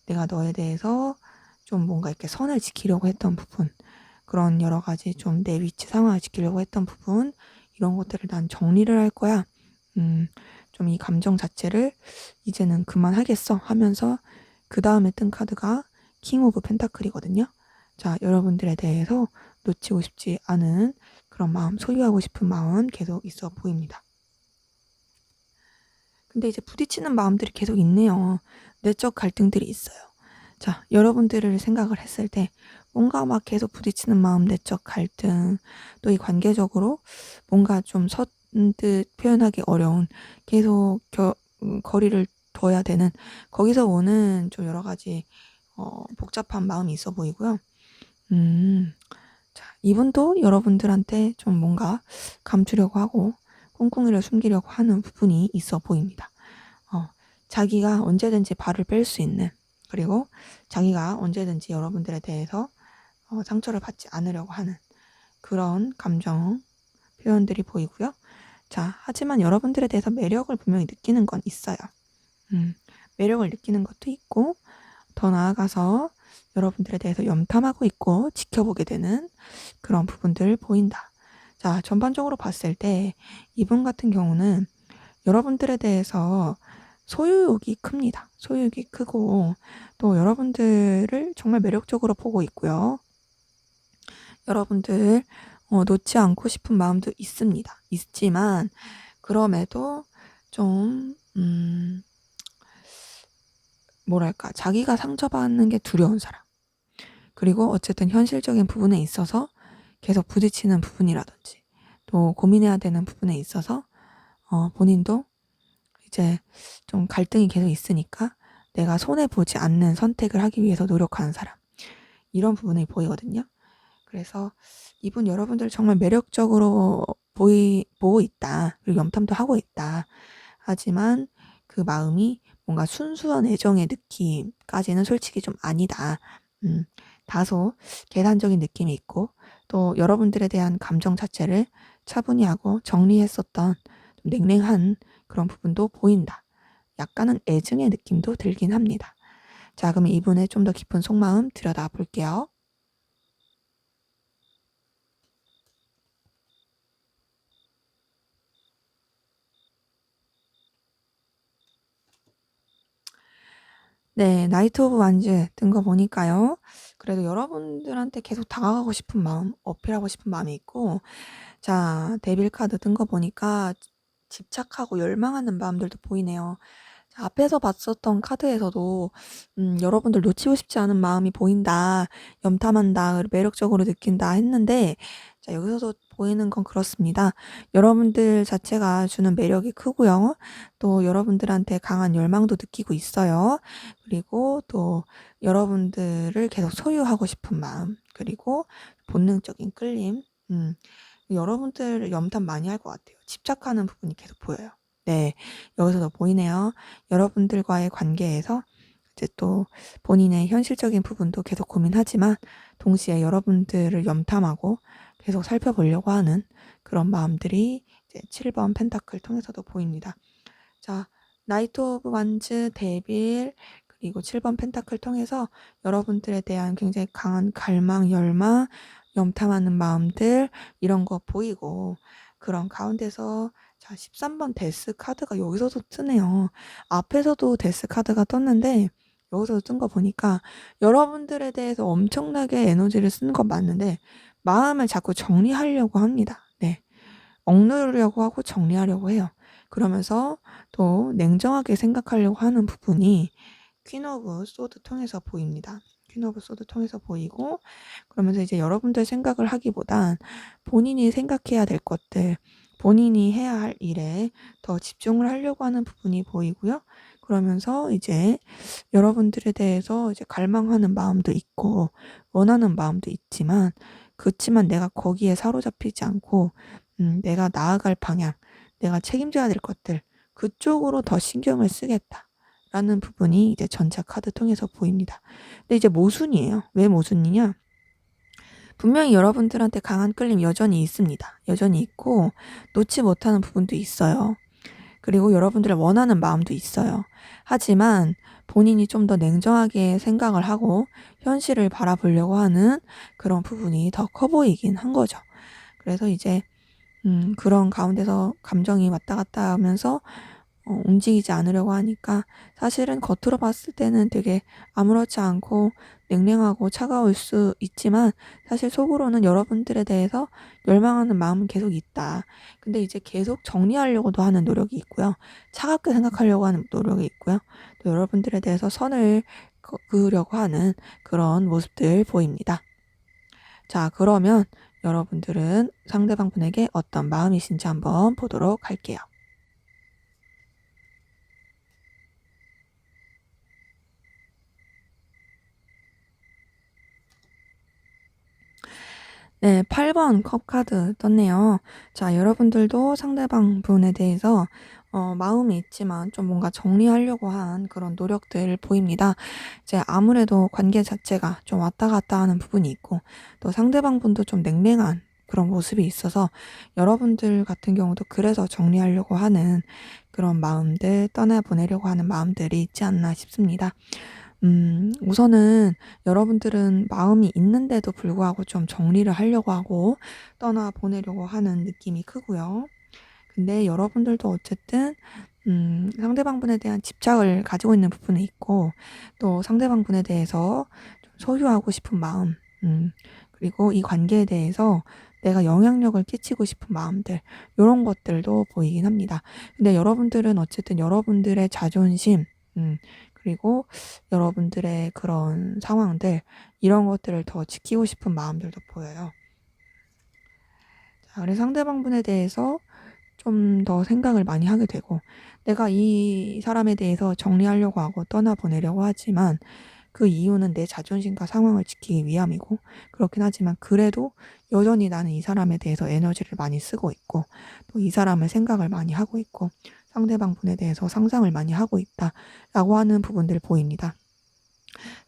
내가 너에 대해서 좀 뭔가 이렇게 선을 지키려고 했던 부분, 그런 여러 가지 좀 내 위치 상황을 지키려고 했던 부분, 이런 것들을 난 정리를 할 거야. 좀 이 감정 자체를 이제는 그만하겠어 하면서 그 다음에 뜬 카드가 킹 오브 펜타클이거든요. 자, 여러분들에 대해서 놓치고 싶지 않은 그런 마음, 소유하고 싶은 마음 계속 있어 보입니다. 근데 이제 부딪히는 마음들이 계속 있네요. 내적 갈등들이 있어요. 자, 여러분들을 생각을 했을 때 뭔가 막 계속 부딪히는 마음, 내적 갈등, 또 이 관계적으로 뭔가 좀 선뜻 표현하기 어려운, 계속 거리를 둬야 되는, 거기서 오는 좀 여러 가지 복잡한 마음이 있어 보이고요. 자, 이분도 여러분들한테 좀 뭔가 감추려고 하고 꿍꿍이를 숨기려고 하는 부분이 있어 보입니다. 자기가 언제든지 발을 뺄 수 있는, 그리고 자기가 언제든지 여러분들에 대해서 상처를 받지 않으려고 하는 그런 감정 표현들이 보이고요. 자, 하지만 여러분들에 대해서 매력을 분명히 느끼는 건 있어요. 매력을 느끼는 것도 있고, 더 나아가서 여러분들에 대해서 염탐하고 있고 지켜보게 되는 그런 부분들 보인다. 자, 전반적으로 봤을 때 이분 같은 경우는 여러분들에 대해서 소유욕이 큽니다. 소유욕이 크고, 또 여러분들을 정말 매력적으로 보고 있고요. 여러분들 놓지 않고 싶은 마음도 있습니다. 있지만 그럼에도 좀 뭐랄까, 자기가 상처받는 게 두려운 사람, 그리고 어쨌든 현실적인 부분에 있어서 계속 부딪히는 부분이라든지, 또 고민해야 되는 부분에 있어서 본인도 이제 좀 갈등이 계속 있으니까 내가 손해보지 않는 선택을 하기 위해서 노력하는 사람, 이런 부분이 보이거든요. 그래서 이분 여러분들 정말 매력적으로 보고 있다. 그리고 염탐도 하고 있다. 하지만 그 마음이 뭔가 순수한 애정의 느낌까지는 솔직히 좀 아니다. 다소 계산적인 느낌이 있고, 또 여러분들에 대한 감정 자체를 차분히 하고 정리했었던 좀 냉랭한 그런 부분도 보인다. 약간은 애증의 느낌도 들긴 합니다. 자, 그럼 이분의 좀 더 깊은 속마음 들여다 볼게요. 네. 나이트 오브 완즈 뜬 거 보니까요. 그래도 여러분들한테 계속 다가가고 싶은 마음, 어필하고 싶은 마음이 있고, 자 데빌 카드 뜬 거 보니까 집착하고 열망하는 마음들도 보이네요. 자 앞에서 봤었던 카드에서도 여러분들 놓치고 싶지 않은 마음이 보인다. 염탐한다. 그리고 매력적으로 느낀다 했는데, 자 여기서도 보이는 건 그렇습니다. 여러분들 자체가 주는 매력이 크고요. 또 여러분들한테 강한 열망도 느끼고 있어요. 그리고 또 여러분들을 계속 소유하고 싶은 마음, 그리고 본능적인 끌림. 여러분들 염탐 많이 할 것 같아요. 집착하는 부분이 계속 보여요. 네. 여기서도 보이네요. 여러분들과의 관계에서 이제 또 본인의 현실적인 부분도 계속 고민하지만, 동시에 여러분들을 염탐하고 계속 살펴보려고 하는 그런 마음들이 이제 7번 펜타클 통해서도 보입니다. 자, 나이트 오브 완즈, 데빌, 그리고 7번 펜타클 통해서 여러분들에 대한 굉장히 강한 갈망, 열망, 염탐하는 마음들, 이런 거 보이고, 그런 가운데서 자 13번 데스 카드가 여기서도 뜨네요. 앞에서도 데스 카드가 떴는데 여기서 뜬 거 보니까 여러분들에 대해서 엄청나게 에너지를 쓰는 건 맞는데, 마음을 자꾸 정리하려고 합니다. 네. 억누르려고 하고 정리하려고 해요. 그러면서 또 냉정하게 생각하려고 하는 부분이 퀸 오브 소드 통해서 보입니다. 퀸 오브 소드 통해서 보이고, 그러면서 이제 여러분들 생각을 하기보단 본인이 생각해야 될 것들, 본인이 해야 할 일에 더 집중을 하려고 하는 부분이 보이고요. 그러면서 이제 여러분들에 대해서 이제 갈망하는 마음도 있고 원하는 마음도 있지만, 그렇지만 내가 거기에 사로잡히지 않고 내가 나아갈 방향, 내가 책임져야 될 것들, 그쪽으로 더 신경을 쓰겠다라는 부분이 이제 전차 카드 통해서 보입니다. 근데 이제 모순이에요. 왜 모순이냐? 분명히 여러분들한테 강한 끌림 여전히 있습니다. 여전히 있고 놓지 못하는 부분도 있어요. 그리고 여러분들을 원하는 마음도 있어요. 하지만 본인이 좀 더 냉정하게 생각을 하고 현실을 바라보려고 하는 그런 부분이 더 커 보이긴 한 거죠. 그래서 이제 그런 가운데서 감정이 왔다 갔다 하면서 움직이지 않으려고 하니까, 사실은 겉으로 봤을 때는 되게 아무렇지 않고 냉랭하고 차가울 수 있지만, 사실 속으로는 여러분들에 대해서 열망하는 마음은 계속 있다. 근데 이제 계속 정리하려고도 하는 노력이 있고요. 차갑게 생각하려고 하는 노력이 있고요. 또 여러분들에 대해서 선을 그으려고 하는 그런 모습들 보입니다. 자, 그러면 여러분들은 상대방 분에게 어떤 마음이신지 한번 보도록 할게요. 네, 8번 컵 카드 떴네요. 자, 여러분들도 상대방 분에 대해서 마음이 있지만 좀 뭔가 정리하려고 한 그런 노력들 보입니다. 이제 아무래도 관계 자체가 좀 왔다 갔다 하는 부분이 있고, 또 상대방 분도 좀 냉랭한 그런 모습이 있어서 여러분들 같은 경우도 그래서 정리하려고 하는 그런 마음들, 떠나보내려고 하는 마음들이 있지 않나 싶습니다. 우선은 여러분들은 마음이 있는데도 불구하고 좀 정리를 하려고 하고 떠나보내려고 하는 느낌이 크고요. 근데 여러분들도 어쨌든 상대방 분에 대한 집착을 가지고 있는 부분이 있고, 또 상대방 분에 대해서 좀 소유하고 싶은 마음, 그리고 이 관계에 대해서 내가 영향력을 끼치고 싶은 마음들, 요런 것들도 보이긴 합니다. 근데 여러분들은 어쨌든 여러분들의 자존심, 그리고 여러분들의 그런 상황들, 이런 것들을 더 지키고 싶은 마음들도 보여요. 자, 그래서 상대방 분에 대해서 좀 더 생각을 많이 하게 되고, 내가 이 사람에 대해서 정리하려고 하고 떠나보내려고 하지만 그 이유는 내 자존심과 상황을 지키기 위함이고, 그렇긴 하지만 그래도 여전히 나는 이 사람에 대해서 에너지를 많이 쓰고 있고, 또 이 사람을 생각을 많이 하고 있고, 상대방 분에 대해서 상상을 많이 하고 있다라고 하는 부분들 보입니다.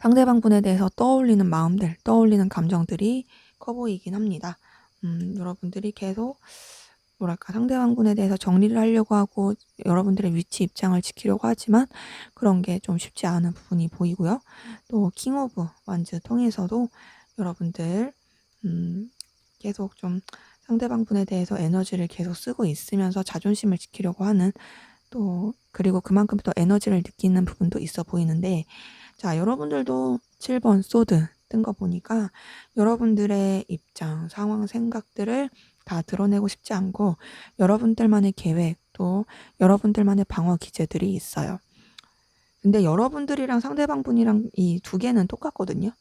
상대방 분에 대해서 떠올리는 마음들, 떠올리는 감정들이 커 보이긴 합니다. 여러분들이 계속 뭐랄까, 상대방 분에 대해서 정리를 하려고 하고 여러분들의 위치 입장을 지키려고 하지만 그런 게 좀 쉽지 않은 부분이 보이고요. 또 킹 오브 완즈 통해서도 여러분들 계속 좀 상대방 분에 대해서 에너지를 계속 쓰고 있으면서 자존심을 지키려고 하는, 또 그리고 그만큼 또 에너지를 느끼는 부분도 있어 보이는데, 자, 여러분들도 7번 소드 뜬 거 보니까 여러분들의 입장, 상황, 생각들을 다 드러내고 싶지 않고 여러분들만의 계획 또 여러분들만의 방어 기제들이 있어요. 근데 여러분들이랑 상대방 분이랑 이 두 개는 똑같거든요.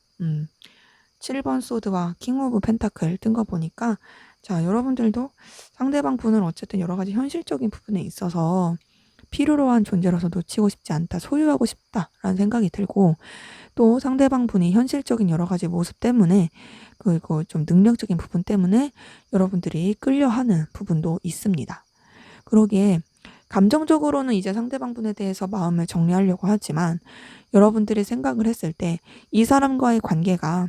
7번 소드와 킹 오브 펜타클 뜬 거 보니까 자, 여러분들도 상대방 분은 어쨌든 여러 가지 현실적인 부분에 있어서 필요로 한 존재로서 놓치고 싶지 않다, 소유하고 싶다라는 생각이 들고 또 상대방 분이 현실적인 여러 가지 모습 때문에 그리고 좀 능력적인 부분 때문에 여러분들이 끌려하는 부분도 있습니다. 그러기에 감정적으로는 이제 상대방 분에 대해서 마음을 정리하려고 하지만 여러분들이 생각을 했을 때 이 사람과의 관계가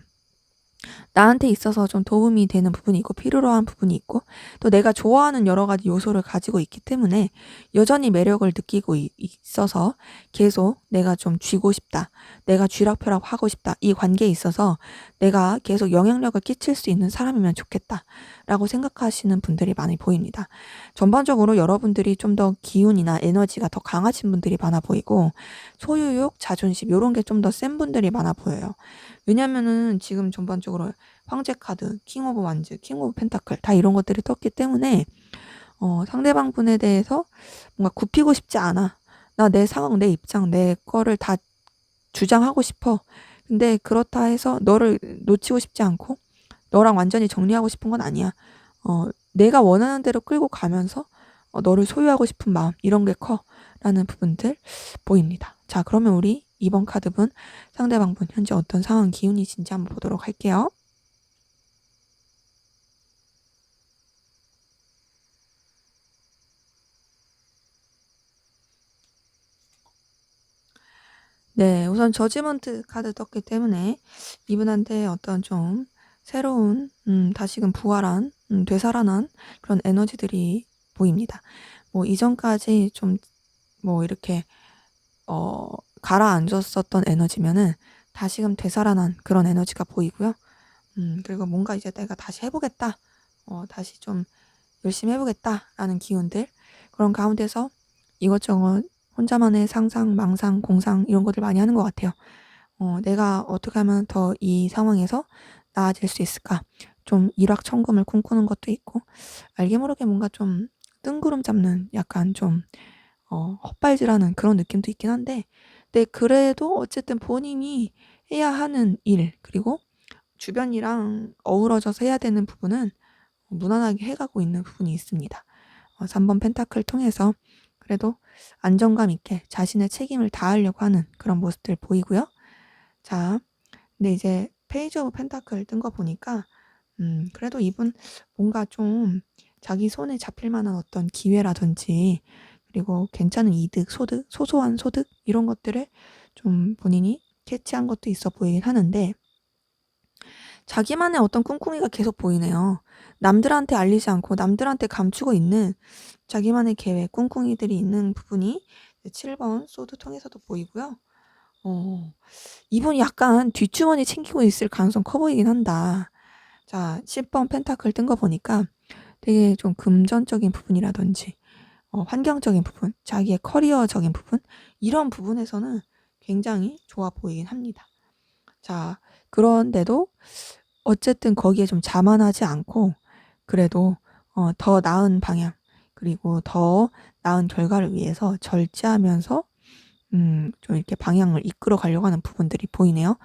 나한테 있어서 좀 도움이 되는 부분이 있고 필요로 한 부분이 있고 또 내가 좋아하는 여러 가지 요소를 가지고 있기 때문에 여전히 매력을 느끼고 있어서 계속 내가 좀 쥐고 싶다. 내가 쥐락펴락 하고 싶다. 이 관계에 있어서 내가 계속 영향력을 끼칠 수 있는 사람이면 좋겠다. 라고 생각하시는 분들이 많이 보입니다. 전반적으로 여러분들이 좀 더 기운이나 에너지가 더 강하신 분들이 많아 보이고 소유욕, 자존심 이런 게 좀 더 센 분들이 많아 보여요. 왜냐면은 지금 전반적으로 황제 카드, 킹 오브 완즈, 킹 오브 펜타클 다 이런 것들이 떴기 때문에 상대방 분에 대해서 뭔가 굽히고 싶지 않아. 나 내 상황, 내 입장, 내 거를 다 주장하고 싶어. 근데 그렇다 해서 너를 놓치고 싶지 않고 너랑 완전히 정리하고 싶은 건 아니야. 내가 원하는 대로 끌고 가면서 너를 소유하고 싶은 마음 이런 게 커라는 부분들 보입니다. 자, 그러면 우리 2번 카드분 상대방분 현재 어떤 상황 기운이신지 한번 보도록 할게요. 네, 우선 저지먼트 카드 떴기 때문에 이분한테 어떤 좀 새로운 다시금 부활한 되살아난 그런 에너지들이 보입니다. 뭐 이전까지 좀 뭐 이렇게 가라앉았었던 에너지면은 다시금 되살아난 그런 에너지가 보이고요. 그리고 뭔가 이제 내가 다시 해보겠다. 다시 좀 열심히 해보겠다라는 기운들. 그런 가운데서 이것저것 혼자만의 상상, 망상, 공상 이런 것들 많이 하는 것 같아요. 내가 어떻게 하면 더 이 상황에서 나아질 수 있을까? 좀 일확천금을 꿈꾸는 것도 있고, 알게 모르게 뭔가 좀 뜬구름 잡는 약간 좀 헛발질하는 그런 느낌도 있긴 한데, 근데 그래도 어쨌든 본인이 해야 하는 일, 그리고 주변이랑 어우러져서 해야 되는 부분은 무난하게 해가고 있는 부분이 있습니다. 3번 펜타클 통해서 그래도 안정감 있게 자신의 책임을 다하려고 하는 그런 모습들 보이고요. 자, 근데 이제 페이지 오브 펜타클 뜬 거 보니까 그래도 이분 뭔가 좀 자기 손에 잡힐 만한 어떤 기회라든지 그리고 괜찮은 이득, 소득, 소소한 소득 이런 것들을 좀 본인이 캐치한 것도 있어 보이긴 하는데 자기만의 어떤 꿍꿍이가 계속 보이네요. 남들한테 알리지 않고 남들한테 감추고 있는 자기만의 계획, 꿍꿍이들이 있는 부분이 7번 소드 통해서도 보이고요. 이분이 약간 뒷주머니 챙기고 있을 가능성 커 보이긴 한다. 자, 10번 펜타클 뜬 거 보니까 되게 좀 금전적인 부분이라든지 환경적인 부분, 자기의 커리어적인 부분 이런 부분에서는 굉장히 좋아 보이긴 합니다. 자, 그런데도 어쨌든 거기에 좀 자만하지 않고 그래도 더 나은 방향 그리고 더 나은 결과를 위해서 절제하면서 좀 이렇게 방향을 이끌어 가려고 하는 부분들이 보이네요.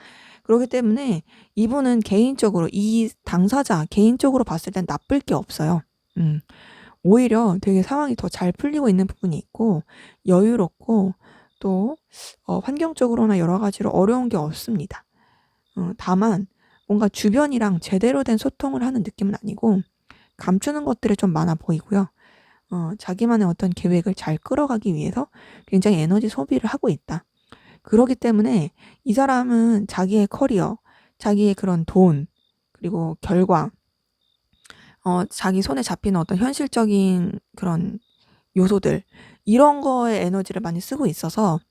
그렇기 때문에 이분은 개인적으로 이 당사자 개인적으로 봤을 땐 나쁠 게 없어요. 오히려 되게 상황이 더 잘 풀리고 있는 부분이 있고 여유롭고 또 환경적으로나 여러 가지로 어려운 게 없습니다. 다만 뭔가 주변이랑 제대로 된 소통을 하는 느낌은 아니고 감추는 것들이 좀 많아 보이고요. 자기만의 어떤 계획을 잘 끌어가기 위해서 굉장히 에너지 소비를 하고 있다. 그러기 때문에 이 사람은 자기의 커리어, 자기의 그런 돈, 그리고 결과, 자기 손에 잡히는 어떤 현실적인 그런 요소들, 이런 거에 에너지를 많이 쓰고 있어서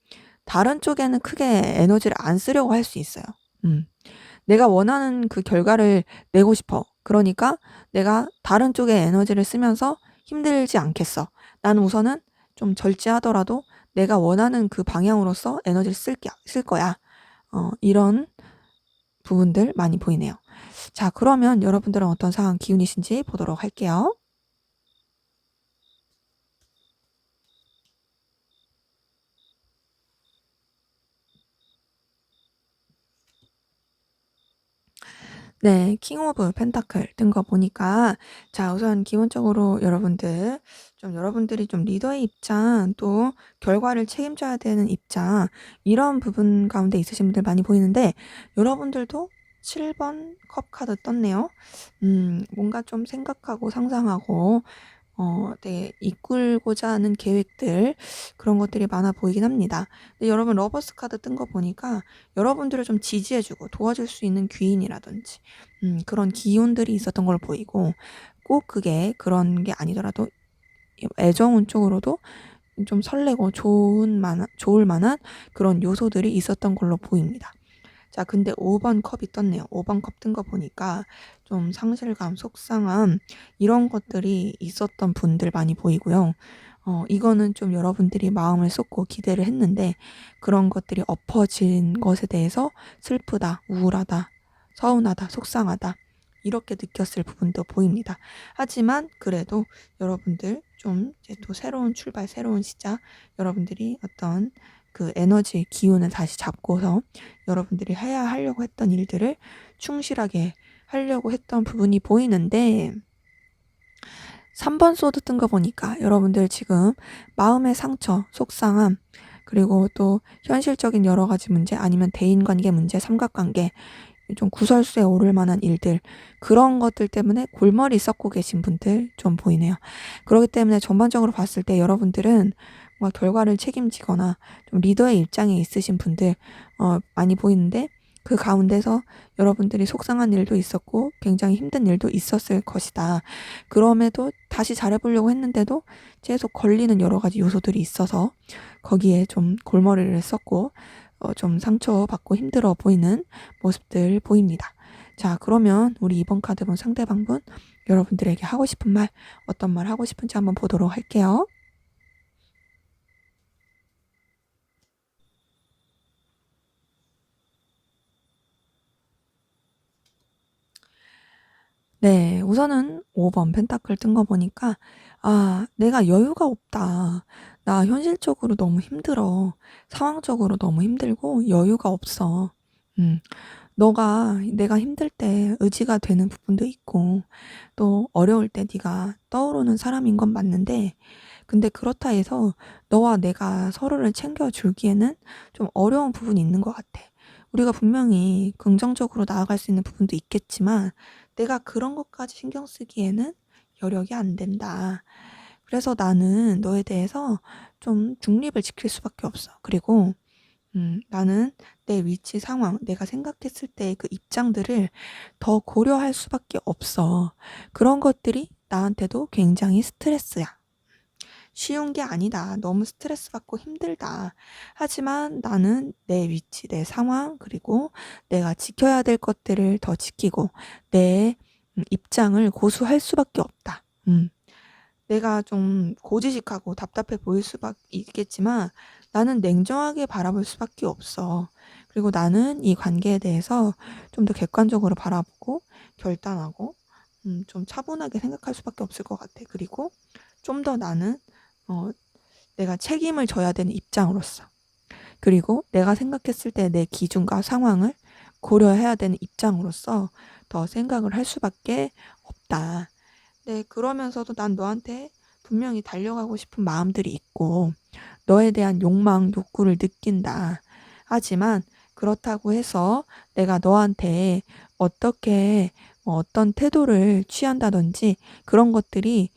다른 쪽에는 크게 에너지를 안 쓰려고 할 수 있어요. 내가 원하는 그 결과를 내고 싶어. 그러니까 내가 다른 쪽에 에너지를 쓰면서 힘들지 않겠어. 나는 우선은 좀 절제하더라도 내가 원하는 그 방향으로서 에너지를 쓸 거야. 이런 부분들 많이 보이네요. 자, 그러면 여러분들은 어떤 상황 기운이신지 보도록 할게요. 네. 킹 오브 펜타클 뜬 거 보니까 자, 우선 기본적으로 여러분들이 좀 리더의 입장, 또 결과를 책임져야 되는 입장, 이런 부분 가운데 있으신 분들 많이 보이는데, 여러분들도 7번 컵 카드 떴네요. 뭔가 좀 생각하고 상상하고 되게 이끌고자 하는 계획들, 그런 것들이 많아 보이긴 합니다. 근데 여러분 러버스 카드 뜬 거 보니까 여러분들을 좀 지지해 주고 도와줄 수 있는 귀인이라든지 그런 기운들이 있었던 걸 보이고, 꼭 그게 그런 게 아니더라도 애정운 쪽으로도 좀 설레고 좋을 만한 그런 요소들이 있었던 걸로 보입니다. 자, 근데 5번 컵이 떴네요. 5번 컵 뜬 거 보니까 좀 상실감, 속상함, 이런 것들이 있었던 분들 많이 보이고요. 이거는 좀 여러분들이 마음을 쏟고 기대를 했는데, 그런 것들이 엎어진 것에 대해서 슬프다, 우울하다, 서운하다, 속상하다, 이렇게 느꼈을 부분도 보입니다. 하지만 그래도 여러분들 좀 이제 또 새로운 출발, 새로운 시작, 여러분들이 어떤 그 에너지, 기운을 다시 잡고서 여러분들이 해야 하려고 했던 일들을 충실하게 하려고 했던 부분이 보이는데, 3번 소드 뜬 거 보니까 여러분들 지금 마음의 상처, 속상함, 그리고 또 현실적인 여러 가지 문제, 아니면 대인관계 문제, 삼각관계, 좀 구설수에 오를 만한 일들, 그런 것들 때문에 골머리 썩고 계신 분들 좀 보이네요. 그렇기 때문에 전반적으로 봤을 때 여러분들은 뭔가 결과를 책임지거나 좀 리더의 입장에 있으신 분들 많이 보이는데, 그 가운데서 여러분들이 속상한 일도 있었고 굉장히 힘든 일도 있었을 것이다. 그럼에도 다시 잘해보려고 했는데도 계속 걸리는 여러 가지 요소들이 있어서 거기에 좀 골머리를 썼고 좀 상처받고 힘들어 보이는 모습들 보입니다. 자, 그러면 우리 이번 카드 본 상대방분, 여러분들에게 하고 싶은 말, 어떤 말 하고 싶은지 한번 보도록 할게요. 네, 우선은 5번 펜타클 뜬 거 보니까, 아, 내가 여유가 없다. 나 현실적으로 너무 힘들어. 상황적으로 너무 힘들고 여유가 없어. 음, 내가 힘들 때 의지가 되는 부분도 있고, 또 어려울 때 네가 떠오르는 사람인 건 맞는데, 근데 그렇다 해서 너와 내가 서로를 챙겨주기에는 좀 어려운 부분이 있는 것 같아. 우리가 분명히 긍정적으로 나아갈 수 있는 부분도 있겠지만, 내가 그런 것까지 신경 쓰기에는 여력이 안 된다. 그래서 나는 너에 대해서 좀 중립을 지킬 수밖에 없어. 그리고 나는 내 위치 상황, 내가 생각했을 때 그 입장들을 더 고려할 수밖에 없어. 그런 것들이 나한테도 굉장히 스트레스야. 쉬운 게 아니다. 너무 스트레스 받고 힘들다. 하지만 나는 내 위치, 내 상황, 그리고 내가 지켜야 될 것들을 더 지키고 내 입장을 고수할 수밖에 없다. 내가 좀 고지식하고 답답해 보일 수밖에 있겠지만 나는 냉정하게 바라볼 수밖에 없어. 그리고 나는 이 관계에 대해서 좀 더 객관적으로 바라보고 결단하고 좀 차분하게 생각할 수밖에 없을 것 같아. 그리고 좀 더 나는 어, 내가 책임을 져야 되는 입장으로서, 그리고 내가 생각했을 때 내 기준과 상황을 고려해야 되는 입장으로서 더 생각을 할 수밖에 없다. 네, 그러면서도 난 너한테 분명히 달려가고 싶은 마음들이 있고, 너에 대한 욕망, 욕구를 느낀다. 하지만 그렇다고 해서 내가 너한테 어떻게 어떤 태도를 취한다든지 그런 것들이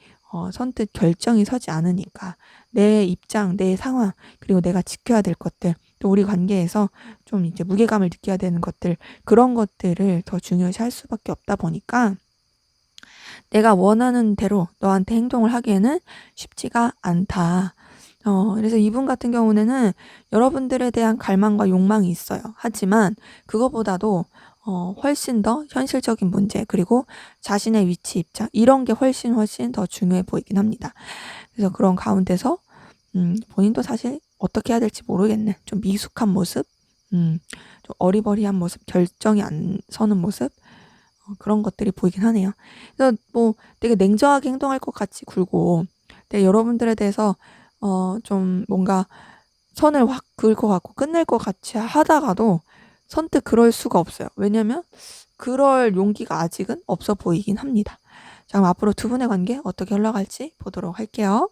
선뜻 결정이 서지 않으니까 내 입장, 내 상황, 그리고 내가 지켜야 될 것들, 또 우리 관계에서 좀 이제 무게감을 느껴야 되는 것들, 그런 것들을 더 중요시 할 수밖에 없다 보니까 내가 원하는 대로 너한테 행동을 하기에는 쉽지가 않다. 그래서 이분 같은 경우에는 여러분들에 대한 갈망과 욕망이 있어요. 하지만 그거보다도 훨씬 더 현실적인 문제, 그리고 자신의 위치 입장, 이런 게 훨씬 더 중요해 보이긴 합니다. 그래서 그런 가운데서 본인도 사실 어떻게 해야 될지 모르겠네. 좀 미숙한 모습? 좀 어리버리한 모습, 결정이 안 서는 모습, 그런 것들이 보이긴 하네요. 그래서 뭐 되게 냉정하게 행동할 것 같이 굴고, 근데 여러분들에 대해서 좀 뭔가 선을 확 그을 것 같고 끝낼 것 같이 하다가도 선뜻 그럴 수가 없어요. 왜냐면 그럴 용기가 아직은 없어 보이긴 합니다. 자, 그럼 앞으로 두 분의 관계 어떻게 흘러갈지 보도록 할게요.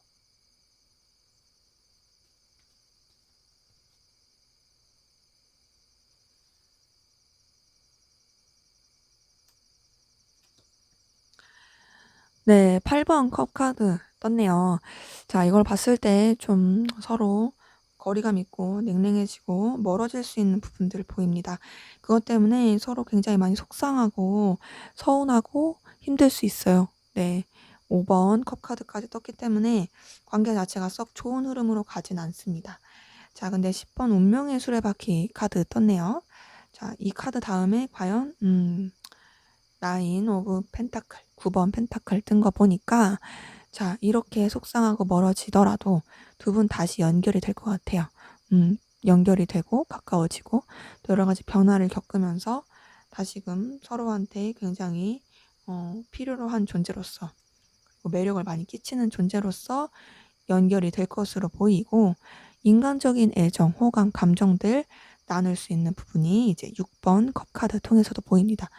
네, 8번 컵 카드 떴네요. 자, 이걸 봤을 때 좀 서로 거리감 있고 냉랭해지고 멀어질 수 있는 부분들 보입니다. 그것 때문에 서로 굉장히 많이 속상하고 서운하고 힘들 수 있어요. 네. 5번 컵 카드까지 떴기 때문에 관계 자체가 썩 좋은 흐름으로 가진 않습니다. 자, 근데 10번 운명의 수레바퀴 카드 떴네요. 자, 이 카드 다음에 과연 나인 오브 펜타클, 9번 펜타클 뜬 거 보니까 자, 이렇게 속상하고 멀어지더라도 두 분 다시 연결이 될 것 같아요. 연결이 되고 가까워지고 또 여러 가지 변화를 겪으면서 다시금 서로한테 굉장히 필요로 한 존재로서 매력을 많이 끼치는 존재로서 연결이 될 것으로 보이고 인간적인 애정, 호감, 감정들 나눌 수 있는 부분이 이제 6번 컵 카드 통해서도 보입니다.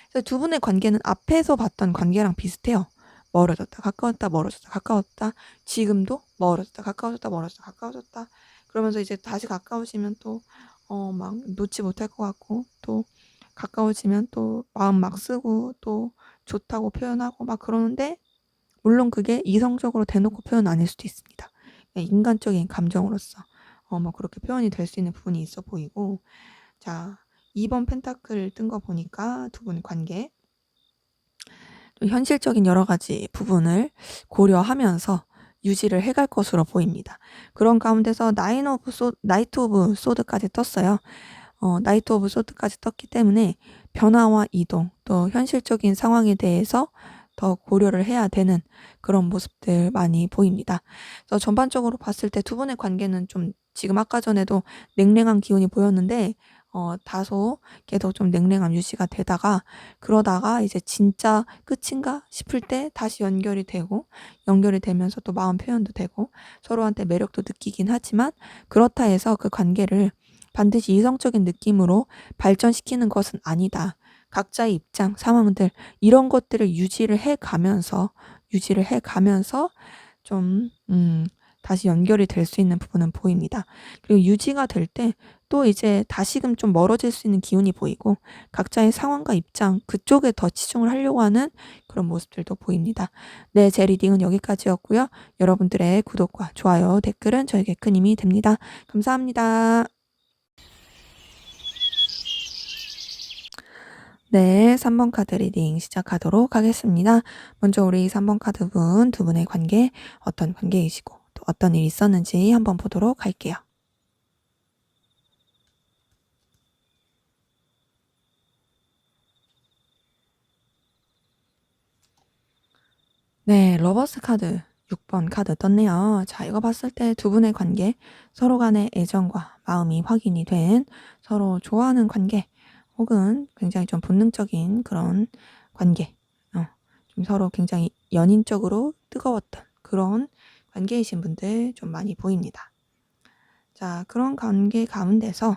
그래서 두 분의 관계는 앞에서 봤던 관계랑 비슷해요. 멀어졌다, 가까웠다, 멀어졌다, 가까웠다. 지금도 멀어졌다, 가까워졌다, 멀어졌다, 가까워졌다. 그러면서 이제 다시 가까워지면 또, 막 놓지 못할 것 같고, 또 가까워지면 또 마음 막 쓰고, 또 좋다고 표현하고 막 그러는데, 물론 그게 이성적으로 대놓고 표현 아닐 수도 있습니다. 그냥 인간적인 감정으로서, 뭐 그렇게 표현이 될 수 있는 부분이 있어 보이고, 자, 2번 펜타클 뜬 거 보니까 두 분 관계, 또 현실적인 여러 가지 부분을 고려하면서 유지를 해갈 것으로 보입니다. 그런 가운데서 나이트 오브 소드까지 떴어요. 나이트 오브 소드까지 떴기 때문에 변화와 이동, 또 현실적인 상황에 대해서 더 고려를 해야 되는 그런 모습들 많이 보입니다. 그래서 전반적으로 봤을 때 두 분의 관계는 좀 지금 아까 전에도 냉랭한 기운이 보였는데 다소 계속 좀 냉랭함 유지가 되다가 그러다가 이제 진짜 끝인가 싶을 때 다시 연결이 되고 연결이 되면서 또 마음 표현도 되고 서로한테 매력도 느끼긴 하지만 그렇다 해서 그 관계를 반드시 이성적인 느낌으로 발전시키는 것은 아니다. 각자의 입장, 상황들 이런 것들을 유지를 해 가면서 좀 다시 연결이 될 수 있는 부분은 보입니다. 그리고 유지가 될 때 또 이제 다시금 좀 멀어질 수 있는 기운이 보이고 각자의 상황과 입장 그쪽에 더 치중을 하려고 하는 그런 모습들도 보입니다. 네, 제 리딩은 여기까지였고요. 여러분들의 구독과 좋아요, 댓글은 저에게 큰 힘이 됩니다. 감사합니다. 네, 3번 카드 리딩 시작하도록 하겠습니다. 먼저 우리 3번 카드 두 분의 관계, 어떤 관계이시고 또 어떤 일이 있었는지 한번 보도록 할게요. 네, 러버스 카드 6번 카드 떴네요. 자, 이거 봤을 때 두 분의 관계, 서로 간의 애정과 마음이 확인이 된 서로 좋아하는 관계, 혹은 굉장히 좀 본능적인 그런 관계, 좀 서로 굉장히 연인적으로 뜨거웠던 그런 관계이신 분들 좀 많이 보입니다. 자, 그런 관계 가운데서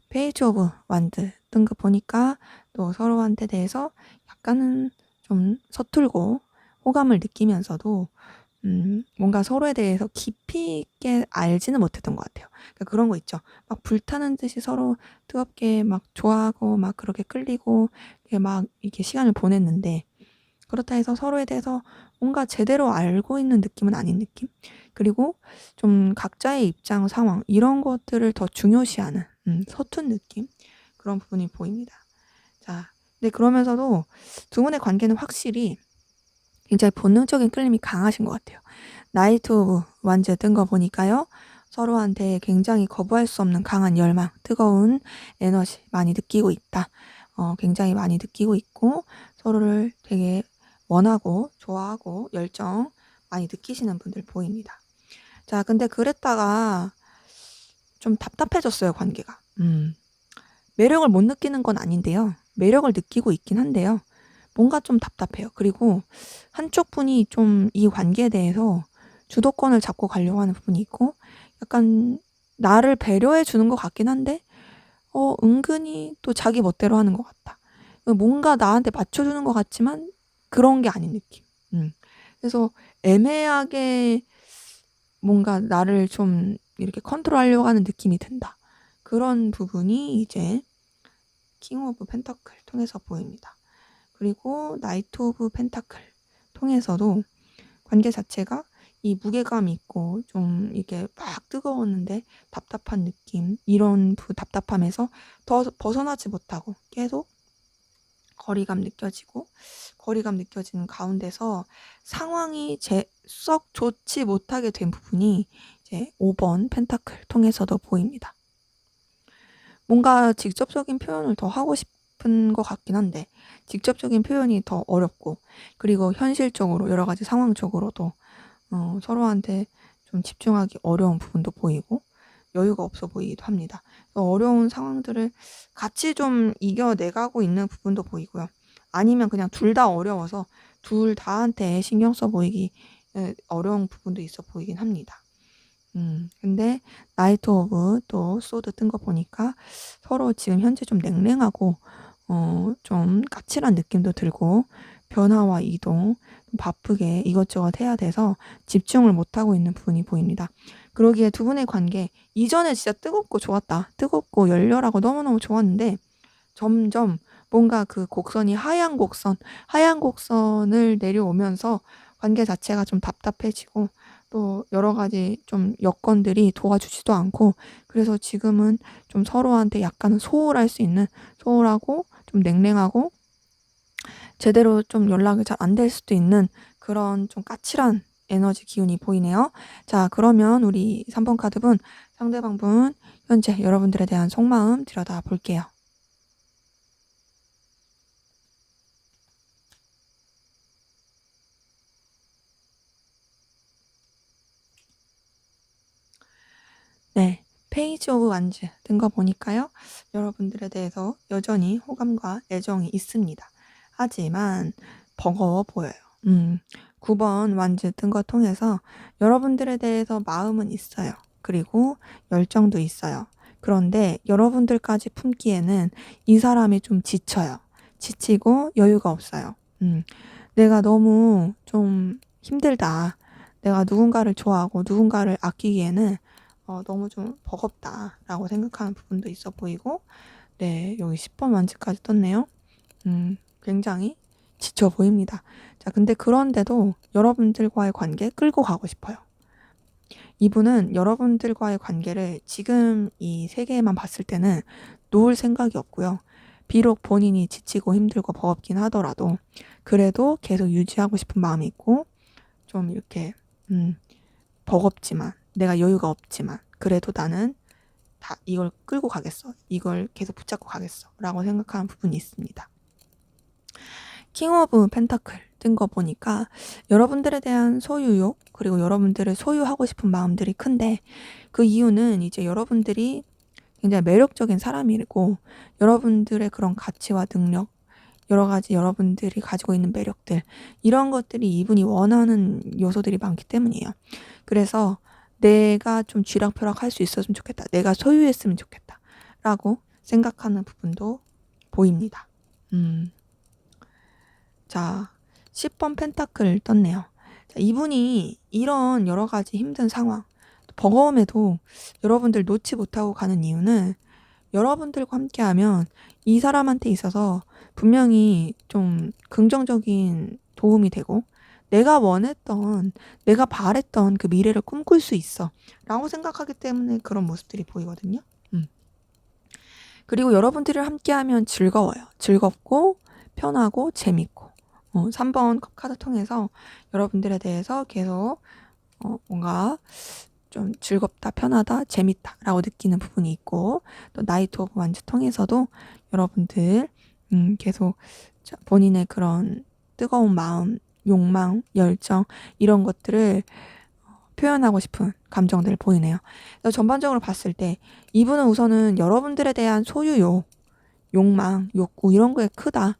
페이지 오브 완드 뜬 거 보니까 또 서로한테 대해서 약간은 좀 서툴고 호감을 느끼면서도 뭔가 서로에 대해서 깊이 있게 알지는 못했던 것 같아요. 그러니까 그런 거 있죠. 막 불타는 듯이 서로 뜨겁게 막 좋아하고 막 그렇게 끌리고 이렇게 막 이렇게 시간을 보냈는데 그렇다 해서 서로에 대해서 뭔가 제대로 알고 있는 느낌은 아닌 느낌? 그리고 좀 각자의 입장, 상황 이런 것들을 더 중요시하는 서툰 느낌? 그런 부분이 보입니다. 자, 근데 그러면서도 두 분의 관계는 확실히 굉장히 본능적인 끌림이 강하신 것 같아요. 나이트 오브 완즈 뜬 거 보니까요. 서로한테 굉장히 거부할 수 없는 강한 열망, 뜨거운 에너지 많이 느끼고 있다. 굉장히 많이 느끼고 있고 서로를 되게 원하고 좋아하고 열정 많이 느끼시는 분들 보입니다. 자, 근데 그랬다가 좀 답답해졌어요, 관계가. 매력을 못 느끼는 건 아닌데요. 매력을 느끼고 있긴 한데요. 뭔가 좀 답답해요. 그리고 한쪽 분이 좀 이 관계에 대해서 주도권을 잡고 가려고 하는 부분이 있고 약간 나를 배려해 주는 것 같긴 한데 은근히 또 자기 멋대로 하는 것 같다. 뭔가 나한테 맞춰주는 것 같지만 그런 게 아닌 느낌. 그래서 애매하게 뭔가 나를 좀 이렇게 컨트롤하려고 하는 느낌이 든다. 그런 부분이 이제 킹 오브 펜터클 통해서 보입니다. 그리고 나이트 오브 펜타클 통해서도 관계 자체가 이 무게감이 있고 좀 이게 막 뜨거웠는데 답답한 느낌, 이런 답답함에서 더 벗어나지 못하고 계속 거리감 느껴지는 가운데서 상황이 썩 좋지 못하게 된 부분이 이제 5번 펜타클 통해서도 보입니다. 뭔가 직접적인 표현을 더 하고 싶은 것 같긴 한데 직접적인 표현이 더 어렵고, 그리고 현실적으로 여러 가지 상황적으로도 서로한테 좀 집중하기 어려운 부분도 보이고 여유가 없어 보이기도 합니다. 어려운 상황들을 같이 좀 이겨내가고 있는 부분도 보이고요. 아니면 그냥 둘 다 어려워서 둘 다한테 신경 써 보이기 어려운 부분도 있어 보이긴 합니다. 근데 나이트 오브 또 소드 뜬 거 보니까 서로 지금 현재 좀 냉랭하고 좀 까칠한 느낌도 들고 변화와 이동, 바쁘게 이것저것 해야 돼서 집중을 못하고 있는 부분이 보입니다. 그러기에 두 분의 관계 이전에 진짜 뜨겁고 좋았다. 뜨겁고 열렬하고 너무너무 좋았는데 점점 뭔가 그 곡선이 하얀 곡선을 내려오면서 관계 자체가 좀 답답해지고 또 여러 가지 좀 여건들이 도와주지도 않고, 그래서 지금은 좀 서로한테 약간은 소홀하고 좀 냉랭하고 제대로 좀 연락이 잘 안 될 수도 있는 그런 좀 까칠한 에너지 기운이 보이네요. 자, 그러면 우리 3번 카드분, 상대방분 현재 여러분들에 대한 속마음 들여다 볼게요. 네, 페이지 오브 완즈 뜬 거 보니까요. 여러분들에 대해서 여전히 호감과 애정이 있습니다. 하지만 버거워 보여요. 9번 완즈 뜬 거 통해서 여러분들에 대해서 마음은 있어요. 그리고 열정도 있어요. 그런데 여러분들까지 품기에는 이 사람이 좀 지쳐요. 지치고 여유가 없어요. 내가 너무 좀 힘들다. 내가 누군가를 좋아하고 누군가를 아끼기에는 너무 좀 버겁다라고 생각하는 부분도 있어 보이고, 네, 여기 10번 완즈까지 떴네요. 굉장히 지쳐 보입니다. 자, 근데 그런데도 여러분들과의 관계 끌고 가고 싶어요. 이분은 여러분들과의 관계를 지금 이 세계에만 봤을 때는 놓을 생각이 없고요. 비록 본인이 지치고 힘들고 버겁긴 하더라도 그래도 계속 유지하고 싶은 마음이 있고, 좀 이렇게 버겁지만 내가 여유가 없지만 그래도 나는 다 이걸 끌고 가겠어. 이걸 계속 붙잡고 가겠어. 라고 생각하는 부분이 있습니다. 킹 오브 펜타클 뜬 거 보니까 여러분들에 대한 소유욕, 그리고 여러분들을 소유하고 싶은 마음들이 큰데 그 이유는 이제 여러분들이 굉장히 매력적인 사람이고 여러분들의 그런 가치와 능력, 여러 가지 여러분들이 가지고 있는 매력들, 이런 것들이 이분이 원하는 요소들이 많기 때문이에요. 그래서 내가 좀 쥐락펴락 할 수 있었으면 좋겠다. 내가 소유했으면 좋겠다. 라고 생각하는 부분도 보입니다. 자, 10번 펜타클 떴네요. 자, 이분이 이런 여러 가지 힘든 상황, 버거움에도 여러분들 놓지 못하고 가는 이유는 여러분들과 함께하면 이 사람한테 있어서 분명히 좀 긍정적인 도움이 되고 내가 원했던, 내가 바랬던 그 미래를 꿈꿀 수 있어 라고 생각하기 때문에 그런 모습들이 보이거든요. 그리고 여러분들이 함께하면 즐거워요. 즐겁고 편하고 재밌고 3번 카드 통해서 여러분들에 대해서 계속 뭔가 좀 즐겁다, 편하다, 재밌다 라고 느끼는 부분이 있고, 또 나이트 오브 완즈 통해서도 여러분들 계속 본인의 그런 뜨거운 마음, 욕망, 열정, 이런 것들을 표현하고 싶은 감정들을 보이네요. 그래서 전반적으로 봤을 때 이분은 우선은 여러분들에 대한 소유욕, 욕망, 욕구 이런 거에 크다.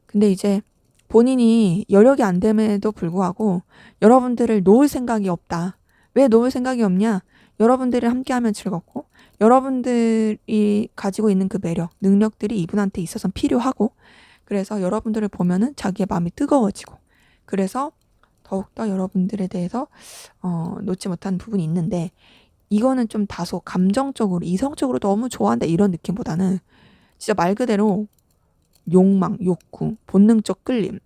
근데 이제 본인이 여력이 안 됨에도 불구하고 여러분들을 놓을 생각이 없다. 왜 놓을 생각이 없냐? 여러분들이 함께하면 즐겁고 여러분들이 가지고 있는 그 매력, 능력들이 이분한테 있어서 필요하고 그래서 여러분들을 보면은 자기의 마음이 뜨거워지고 그래서 더욱더 여러분들에 대해서 놓지 못한 부분이 있는데 이거는 좀 다소 감정적으로 이성적으로 너무 좋아한다 이런 느낌보다는 진짜 말 그대로 욕망, 욕구, 본능적 끌림,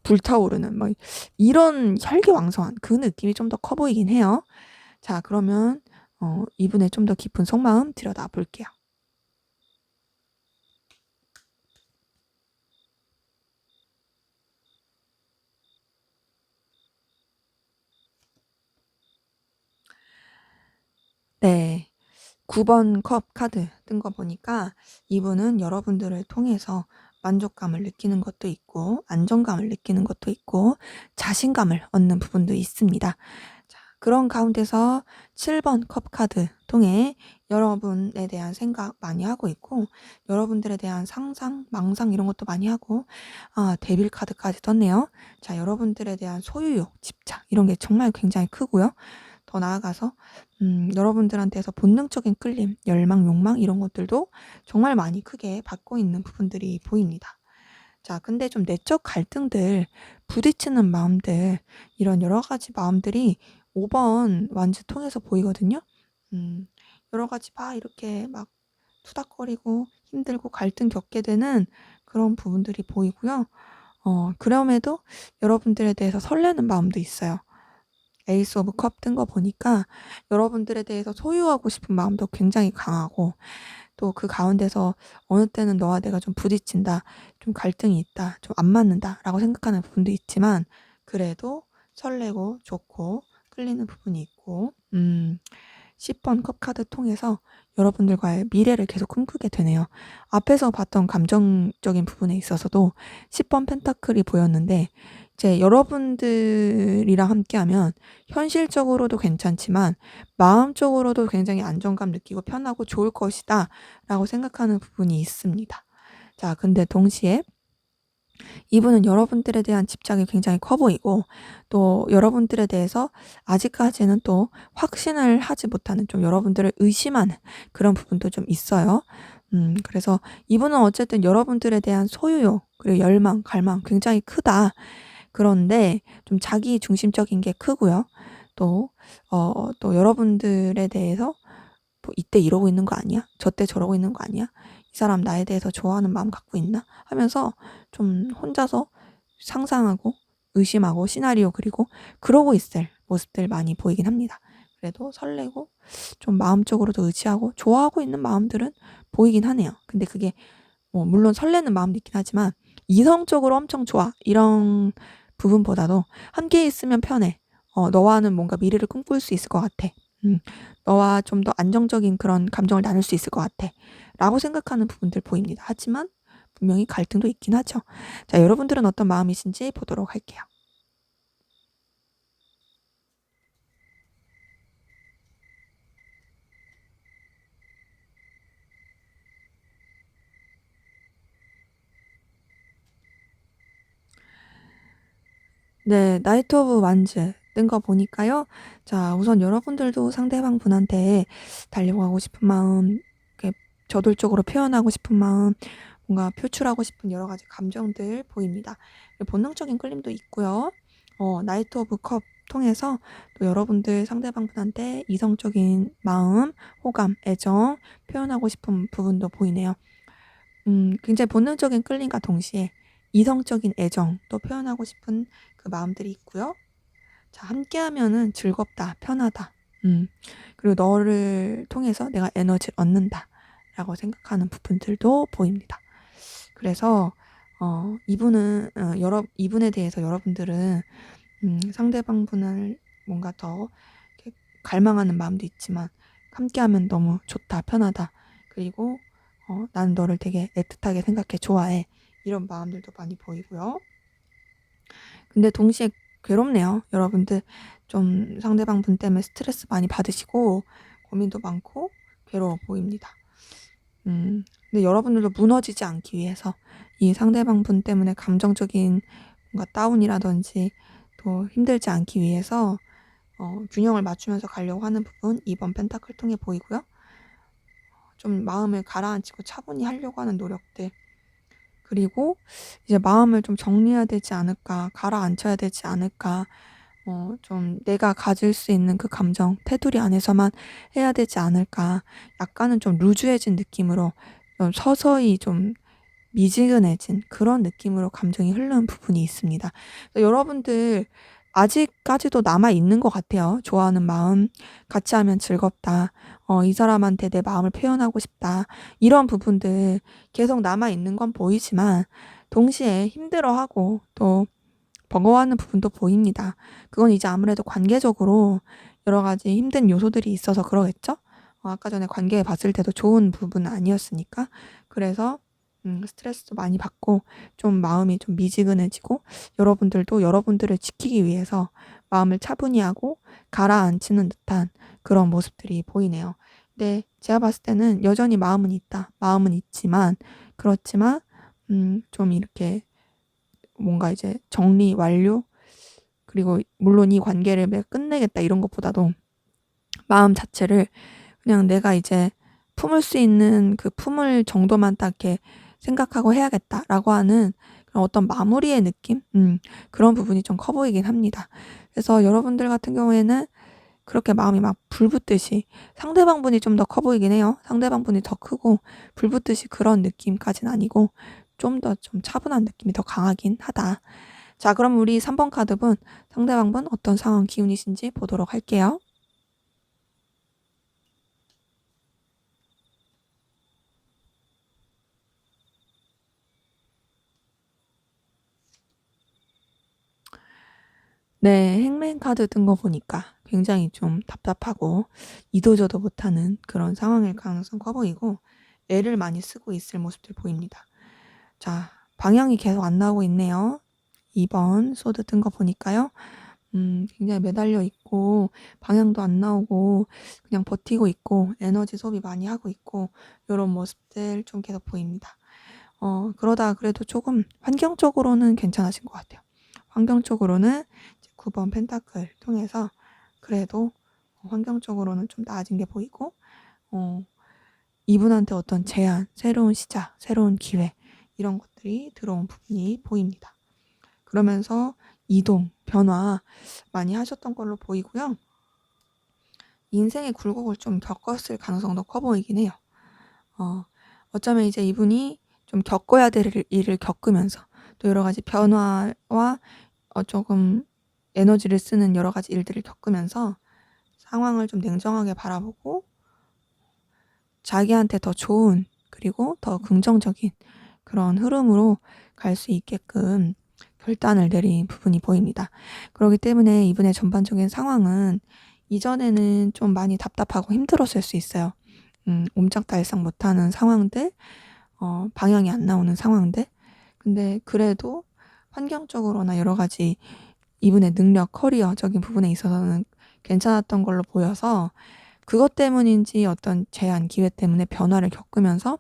불타오르는 막 이런 혈기왕성한 그 느낌이 좀 더 커 보이긴 해요. 자, 그러면 이분의 좀 더 깊은 속마음 들여다 볼게요. 네. 9번 컵 카드 뜬 거 보니까 이분은 여러분들을 통해서 만족감을 느끼는 것도 있고 안정감을 느끼는 것도 있고 자신감을 얻는 부분도 있습니다. 자, 그런 가운데서 7번 컵 카드 통해 여러분에 대한 생각 많이 하고 있고 여러분들에 대한 상상, 망상 이런 것도 많이 하고 데빌 카드까지 떴네요. 자, 여러분들에 대한 소유욕, 집착 이런 게 정말 굉장히 크고요. 더 나아가서 여러분들한테서 본능적인 끌림, 열망, 욕망 이런 것들도 정말 많이 크게 받고 있는 부분들이 보입니다. 자, 근데 좀 내적 갈등들, 부딪히는 마음들, 이런 여러 가지 마음들이 5번 완즈 통해서 보이거든요. 음, 여러 가지 막 이렇게 막 투닥거리고 힘들고 갈등 겪게 되는 그런 부분들이 보이고요. 그럼에도 여러분들에 대해서 설레는 마음도 있어요. 에이스 오브 컵 뜬 거 보니까 여러분들에 대해서 소유하고 싶은 마음도 굉장히 강하고 또 그 가운데서 어느 때는 너와 내가 좀 부딪힌다, 좀 갈등이 있다, 좀 안 맞는다라고 생각하는 부분도 있지만 그래도 설레고 좋고 끌리는 부분이 있고 10번 컵 카드 통해서 여러분들과의 미래를 계속 꿈꾸게 되네요. 앞에서 봤던 감정적인 부분에 있어서도 10번 펜타클이 보였는데 이제 여러분들이랑 함께하면 현실적으로도 괜찮지만 마음적으로도 굉장히 안정감 느끼고 편하고 좋을 것이다 라고 생각하는 부분이 있습니다. 자, 근데 동시에 이분은 여러분들에 대한 집착이 굉장히 커 보이고 또 여러분들에 대해서 아직까지는 또 확신을 하지 못하는 좀 여러분들을 의심하는 그런 부분도 좀 있어요. 그래서 이분은 어쨌든 여러분들에 대한 소유욕 그리고 열망, 갈망 굉장히 크다. 그런데 좀 자기 중심적인 게 크고요. 또 또 여러분들에 대해서 뭐 '이때 이러고 있는 거 아니야? 저때 저러고 있는 거 아니야? 이 사람 나에 대해서 좋아하는 마음 갖고 있나?' 하면서 좀 혼자서 상상하고 의심하고 시나리오 그리고 그러고 있을 모습들 많이 보이긴 합니다. 그래도 설레고 좀 마음적으로도 의지하고 좋아하고 있는 마음들은 보이긴 하네요. 근데 그게 뭐 물론 설레는 마음도 있긴 하지만 이성적으로 엄청 좋아 이런 부분보다도 '함께 있으면 편해. 너와는 뭔가 미래를 꿈꿀 수 있을 것 같아. 음 너와 좀 더 안정적인 그런 감정을 나눌 수 있을 것 같아.'라고 생각하는 부분들 보입니다. 하지만 분명히 갈등도 있긴 하죠. 자, 여러분들은 어떤 마음이신지 보도록 할게요. 네. 나이트 오브 완즈 뜬 거 보니까요. 자, 우선 여러분들도 상대방 분한테 달려가고 싶은 마음, 이렇게 저돌적으로 표현하고 싶은 마음, 뭔가 표출하고 싶은 여러 가지 감정들 보입니다. 본능적인 끌림도 있고요. 나이트 오브 컵 통해서 또 여러분들 상대방 분한테 이성적인 마음, 호감, 애정 표현하고 싶은 부분도 보이네요. 굉장히 본능적인 끌림과 동시에 이성적인 애정도 표현하고 싶은 그 마음들이 있고요. 자, 함께하면은 즐겁다, 편하다. 그리고 너를 통해서 내가 에너지를 얻는다라고 생각하는 부분들도 보입니다. 그래서 이분은 이분에 대해서 여러분들은 상대방 분을 뭔가 더 이렇게 갈망하는 마음도 있지만 함께하면 너무 좋다, 편하다. 그리고 '나는 너를 되게 애틋하게 생각해, 좋아해.' 이런 마음들도 많이 보이고요. 근데 동시에 괴롭네요. 여러분들 좀 상대방분 때문에 스트레스 많이 받으시고 고민도 많고 괴로워 보입니다. 근데 여러분들도 무너지지 않기 위해서 이 상대방분 때문에 감정적인 뭔가 다운이라든지 또 힘들지 않기 위해서 균형을 맞추면서 가려고 하는 부분 2번 펜타클 통해 보이고요. 좀 마음을 가라앉히고 차분히 하려고 하는 노력들, 그리고 이제 마음을 좀 정리해야 되지 않을까, 가라앉혀야 되지 않을까, 좀 내가 가질 수 있는 그 감정 테두리 안에서만 해야 되지 않을까, 약간은 좀 루즈해진 느낌으로 좀 서서히 좀 미지근해진 그런 느낌으로 감정이 흐르는 부분이 있습니다. 여러분들 아직까지도 남아 있는 것 같아요. 좋아하는 마음, 같이 하면 즐겁다, 이 사람한테 내 마음을 표현하고 싶다, 이런 부분들 계속 남아 있는 건 보이지만 동시에 힘들어하고 또 버거워하는 부분도 보입니다. 그건 이제 아무래도 관계적으로 여러 가지 힘든 요소들이 있어서 그러겠죠? 아까 전에 관계 봤을 때도 좋은 부분은 아니었으니까. 그래서 스트레스도 많이 받고 좀 마음이 좀 미지근해지고, 여러분들도 여러분들을 지키기 위해서 마음을 차분히 하고 가라앉히는 듯한 그런 모습들이 보이네요. 근데 제가 봤을 때는 여전히 마음은 있다. 마음은 있지만, 그렇지만 좀 이렇게 뭔가 이제 정리 완료, 그리고 물론 이 관계를 내가 끝내겠다 이런 것보다도 마음 자체를 그냥 내가 이제 품을 수 있는 그 품을 정도만 딱 이렇게 생각하고 해야겠다라고 하는 그런 어떤 마무리의 느낌? 그런 부분이 좀 커 보이긴 합니다. 그래서 여러분들 같은 경우에는 그렇게 마음이 막 불붙듯이, 상대방분이 좀 더 커 보이긴 해요. 상대방분이 더 크고 불붙듯이 그런 느낌까지는 아니고 좀 더 좀 차분한 느낌이 더 강하긴 하다. 자, 그럼 우리 3번 카드분, 상대방분 어떤 상황 기운이신지 보도록 할게요. 네, 행맨 카드 뜬 거 보니까 굉장히 좀 답답하고 이도저도 못하는 그런 상황일 가능성 커 보이고, 애를 많이 쓰고 있을 모습들 보입니다. 자, 방향이 계속 안 나오고 있네요. 2번 소드 뜬 거 보니까요. 굉장히 매달려 있고 방향도 안 나오고 그냥 버티고 있고 에너지 소비 많이 하고 있고 요런 모습들 좀 계속 보입니다. 그러다가 그래도 조금 환경적으로는 괜찮아진 것 같아요. 환경적으로는 이제 9번 펜타클 통해서 그래도 환경적으로는 좀 나아진 게 보이고, 어 이분한테 어떤 제안, 새로운 시작, 새로운 기회, 이런 것들이 들어온 부분이 보입니다. 그러면서 이동, 변화 많이 하셨던 걸로 보이고요. 인생의 굴곡을 좀 겪었을 가능성도 커 보이긴 해요. 어쩌면 이제 이분이 좀 겪어야 될 일을 겪으면서 또 여러 가지 변화와 조금 에너지를 쓰는 여러 가지 일들을 겪으면서 상황을 좀 냉정하게 바라보고 자기한테 더 좋은, 그리고 더 긍정적인 그런 흐름으로 갈 수 있게끔 결단을 내린 부분이 보입니다. 그렇기 때문에 이분의 전반적인 상황은 이전에는 좀 많이 답답하고 힘들었을 수 있어요. 옴짝달싹 못하는 상황들, 방향이 안 나오는 상황들. 근데 그래도 환경적으로나 여러 가지 이분의 능력, 커리어적인 부분에 있어서는 괜찮았던 걸로 보여서, 그것 때문인지 어떤 제한, 기회 때문에 변화를 겪으면서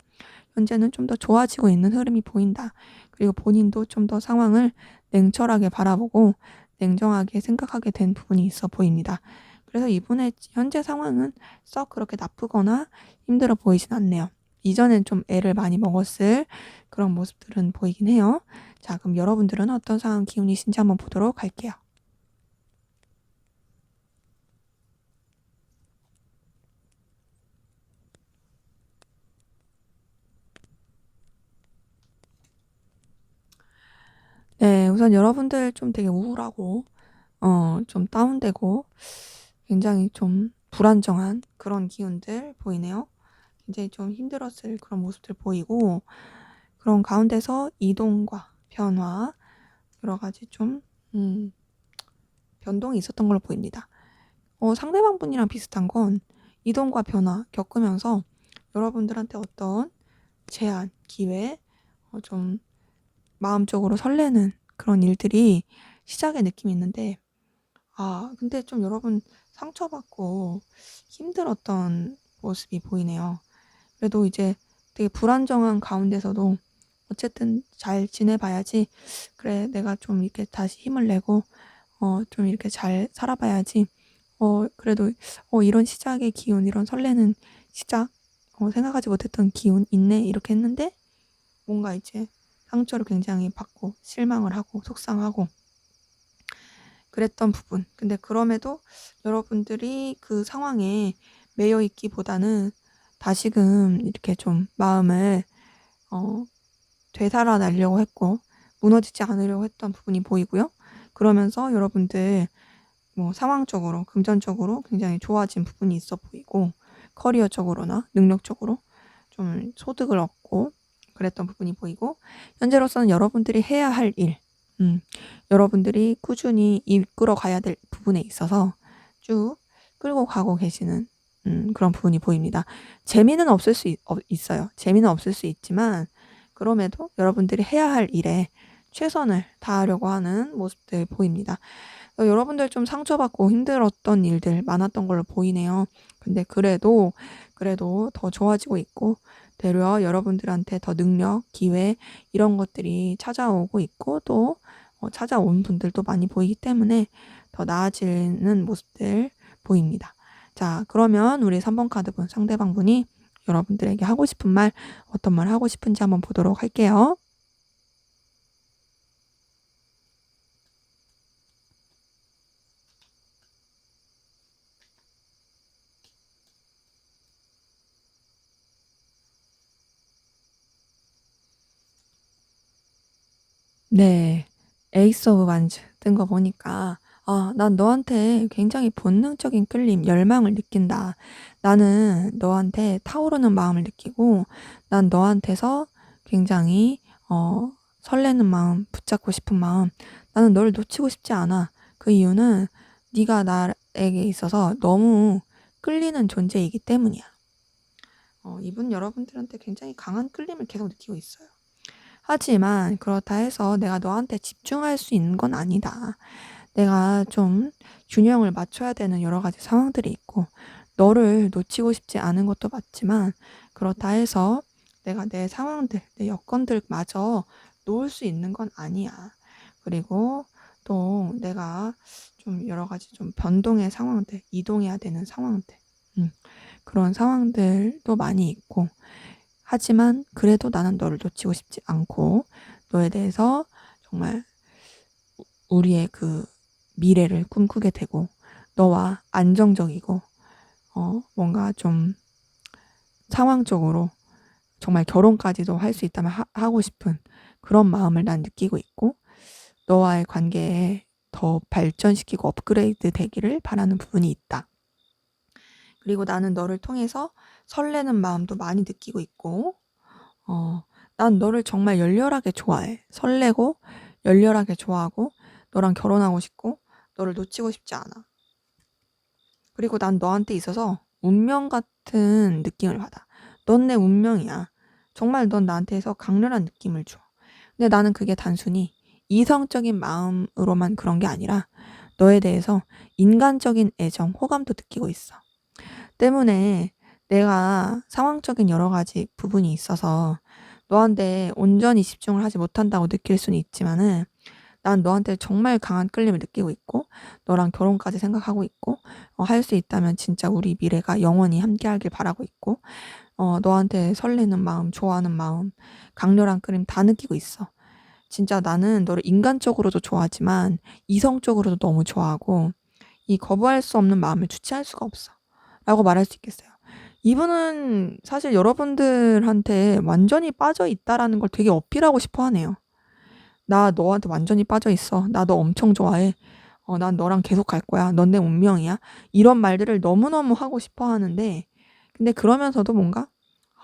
현재는 좀 더 좋아지고 있는 흐름이 보인다. 그리고 본인도 좀 더 상황을 냉철하게 바라보고 냉정하게 생각하게 된 부분이 있어 보입니다. 그래서 이분의 현재 상황은 썩 그렇게 나쁘거나 힘들어 보이진 않네요. 이전엔 좀 애를 많이 먹었을 그런 모습들은 보이긴 해요. 자, 그럼 여러분들은 어떤 상황 기운이신지 한번 보도록 할게요. 네, 우선 여러분들 좀 되게 우울하고 좀 다운되고 굉장히 좀 불안정한 그런 기운들 보이네요. 굉장히 좀 힘들었을 그런 모습들 보이고, 그런 가운데서 이동과 변화, 여러 가지 좀 변동이 있었던 걸로 보입니다. 상대방 분이랑 비슷한 건 이동과 변화 겪으면서 여러분들한테 어떤 제안, 기회, 좀 마음적으로 설레는 그런 일들이 시작의 느낌이 있는데, 근데 좀 여러분 상처받고 힘들었던 모습이 보이네요. 그래도 이제 되게 불안정한 가운데서도 어쨌든 잘 지내봐야지. 그래, 내가 좀 이렇게 다시 힘을 내고, 좀 이렇게 잘 살아봐야지. 그래도, 이런 시작의 기운, 이런 설레는 시작, 생각하지 못했던 기운 있네. 이렇게 했는데, 뭔가 이제 상처를 굉장히 받고, 실망을 하고, 속상하고, 그랬던 부분. 근데 그럼에도 여러분들이 그 상황에 매여 있기보다는 다시금 이렇게 좀 마음을, 어, 되살아나려고 했고, 무너지지 않으려고 했던 부분이 보이고요. 그러면서 여러분들 뭐 상황적으로, 금전적으로 굉장히 좋아진 부분이 있어 보이고, 커리어적으로나 능력적으로 좀 소득을 얻고 그랬던 부분이 보이고, 현재로서는 여러분들이 해야 할 일, 여러분들이 꾸준히 이끌어 가야 될 부분에 있어서 쭉 끌고 가고 계시는 그런 부분이 보입니다. 재미는 없을 수 있어요. 재미는 없을 수 있지만 그럼에도 여러분들이 해야 할 일에 최선을 다하려고 하는 모습들 보입니다. 여러분들 좀 상처받고 힘들었던 일들 많았던 걸로 보이네요. 근데 그래도 더 좋아지고 있고, 되려 여러분들한테 더 능력, 기회, 이런 것들이 찾아오고 있고, 또 찾아온 분들도 많이 보이기 때문에 더 나아지는 모습들 보입니다. 자, 그러면 우리 3번 카드분, 상대방 분이 여러분들에게 하고 싶은 말, 어떤 말 하고 싶은지 한번 보도록 할게요. 네. 에이스 오브 완즈 뜬 거 보니까 난 너한테 굉장히 본능적인 끌림, 열망을 느낀다. 나는 너한테 타오르는 마음을 느끼고 난 너한테서 굉장히 설레는 마음, 붙잡고 싶은 마음. 나는 너를 놓치고 싶지 않아. 그 이유는 네가 나에게 있어서 너무 끌리는 존재이기 때문이야. 이분 여러분들한테 굉장히 강한 끌림을 계속 느끼고 있어요. 하지만 그렇다 해서 내가 너한테 집중할 수 있는 건 아니다. 내가 좀 균형을 맞춰야 되는 여러 가지 상황들이 있고, 너를 놓치고 싶지 않은 것도 맞지만, 그렇다 해서 내가 내 상황들, 내 여건들마저 놓을 수 있는 건 아니야. 그리고 또 내가 좀 여러 가지 좀 변동의 상황들, 이동해야 되는 상황들, 그런 상황들도 많이 있고, 하지만 그래도 나는 너를 놓치고 싶지 않고 너에 대해서 정말 우리의 그 미래를 꿈꾸게 되고 너와 안정적이고 뭔가 좀 상황적으로 정말 결혼까지도 할 수 있다면 하고 싶은 그런 마음을 난 느끼고 있고 너와의 관계에 더 발전시키고 업그레이드 되기를 바라는 부분이 있다. 그리고 나는 너를 통해서 설레는 마음도 많이 느끼고 있고 난 너를 정말 열렬하게 좋아해. 설레고 열렬하게 좋아하고 너랑 결혼하고 싶고 너를 놓치고 싶지 않아. 그리고 난 너한테 있어서 운명 같은 느낌을 받아. 넌 내 운명이야. 정말 넌 나한테서 강렬한 느낌을 줘. 근데 나는 그게 단순히 이성적인 마음으로만 그런 게 아니라 너에 대해서 인간적인 애정, 호감도 느끼고 있어. 때문에 내가 상황적인 여러 가지 부분이 있어서 너한테 온전히 집중을 하지 못한다고 느낄 수는 있지만은 난 너한테 정말 강한 끌림을 느끼고 있고 너랑 결혼까지 생각하고 있고 할 수 있다면 진짜 우리 미래가 영원히 함께하길 바라고 있고 너한테 설레는 마음, 좋아하는 마음, 강렬한 끌림 다 느끼고 있어. 진짜 나는 너를 인간적으로도 좋아하지만 이성적으로도 너무 좋아하고 이 거부할 수 없는 마음을 주체할 수가 없어. 라고 말할 수 있겠어요. 이분은 사실 여러분들한테 완전히 빠져 있다라는 걸 되게 어필하고 싶어 하네요. 나 너한테 완전히 빠져 있어. 나 너 엄청 좋아해. 난 너랑 계속 갈 거야. 넌 내 운명이야. 이런 말들을 너무너무 하고 싶어 하는데, 근데 그러면서도 뭔가,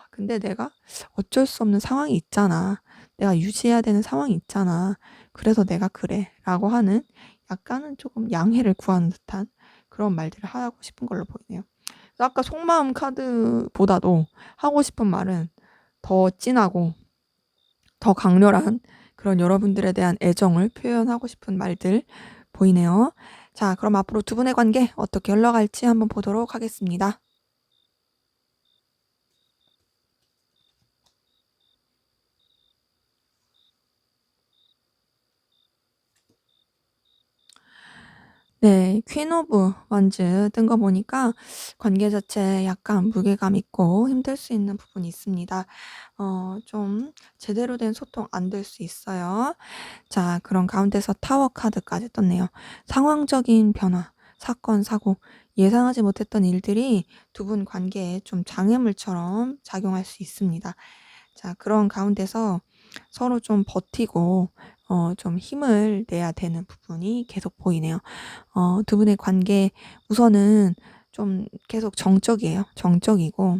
근데 내가 어쩔 수 없는 상황이 있잖아. 내가 유지해야 되는 상황이 있잖아. 그래서 내가 그래. 라고 하는 약간은 조금 양해를 구하는 듯한 그런 말들을 하고 싶은 걸로 보이네요. 아까 속마음 카드보다도 하고 싶은 말은 더 진하고 더 강렬한 그런 여러분들에 대한 애정을 표현하고 싶은 말들 보이네요. 자, 그럼 앞으로 두 분의 관계 어떻게 흘러갈지 한번 보도록 하겠습니다. 네. 퀸 오브 원즈 뜬 거 보니까 관계 자체에 약간 무게감 있고 힘들 수 있는 부분이 있습니다. 좀 제대로 된 소통 안 될 수 있어요. 자, 그런 가운데서 타워 카드까지 떴네요. 상황적인 변화, 사건, 사고, 예상하지 못했던 일들이 두 분 관계에 좀 장애물처럼 작용할 수 있습니다. 자, 그런 가운데서 서로 좀 버티고 좀 힘을 내야 되는 부분이 계속 보이네요. 두 분의 관계 우선은 좀 계속 정적이에요. 정적이고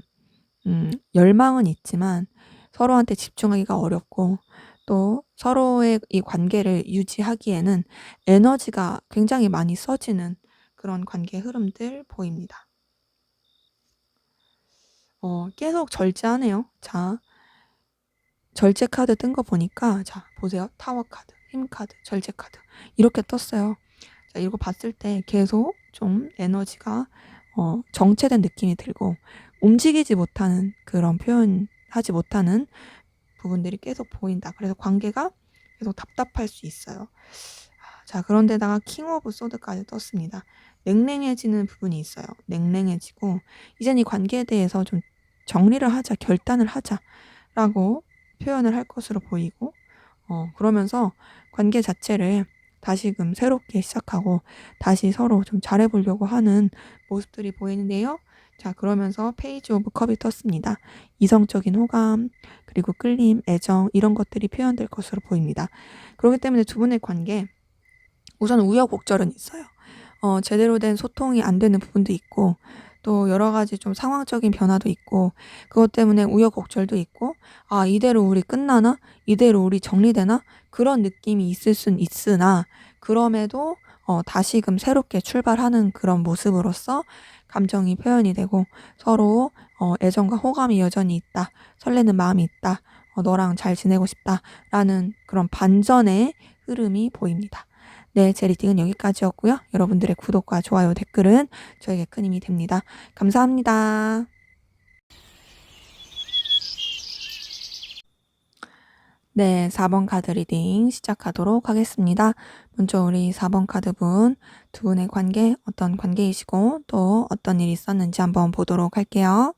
열망은 있지만 서로한테 집중하기가 어렵고 또 서로의 이 관계를 유지하기에는 에너지가 굉장히 많이 써지는 그런 관계 흐름들 보입니다. 계속 절제하네요. 자, 절제 카드 뜬 거 보니까 자, 보세요. 타워 카드, 힘 카드, 절제 카드 이렇게 떴어요. 자, 이거 봤을 때 계속 좀 에너지가 정체된 느낌이 들고 움직이지 못하는 그런 표현하지 못하는 부분들이 계속 보인다. 그래서 관계가 계속 답답할 수 있어요. 자, 그런데다가 킹 오브 소드까지 떴습니다. 냉랭해지는 부분이 있어요. 냉랭해지고 이젠 이 관계에 대해서 좀 정리를 하자, 결단을 하자라고 표현을 할 것으로 보이고 그러면서 관계 자체를 다시금 새롭게 시작하고 다시 서로 좀 잘해보려고 하는 모습들이 보이는데요. 자, 그러면서 페이지 오브 컵이 떴습니다. 이성적인 호감, 그리고 끌림, 애정 이런 것들이 표현될 것으로 보입니다. 그렇기 때문에 두 분의 관계 우선 우여곡절은 있어요. 제대로 된 소통이 안 되는 부분도 있고 또 여러 가지 좀 상황적인 변화도 있고 그것 때문에 우여곡절도 있고 이대로 우리 끝나나? 이대로 우리 정리되나? 그런 느낌이 있을 순 있으나 그럼에도 다시금 새롭게 출발하는 그런 모습으로서 감정이 표현이 되고 서로 애정과 호감이 여전히 있다. 설레는 마음이 있다. 너랑 잘 지내고 싶다라는 그런 반전의 흐름이 보입니다. 네, 제 리딩은 여기까지였고요. 여러분들의 구독과 좋아요, 댓글은 저에게 큰 힘이 됩니다. 감사합니다. 네, 4번 카드 리딩 시작하도록 하겠습니다. 먼저 우리 4번 카드분, 두 분의 관계, 어떤 관계이시고 또 어떤 일이 있었는지 한번 보도록 할게요.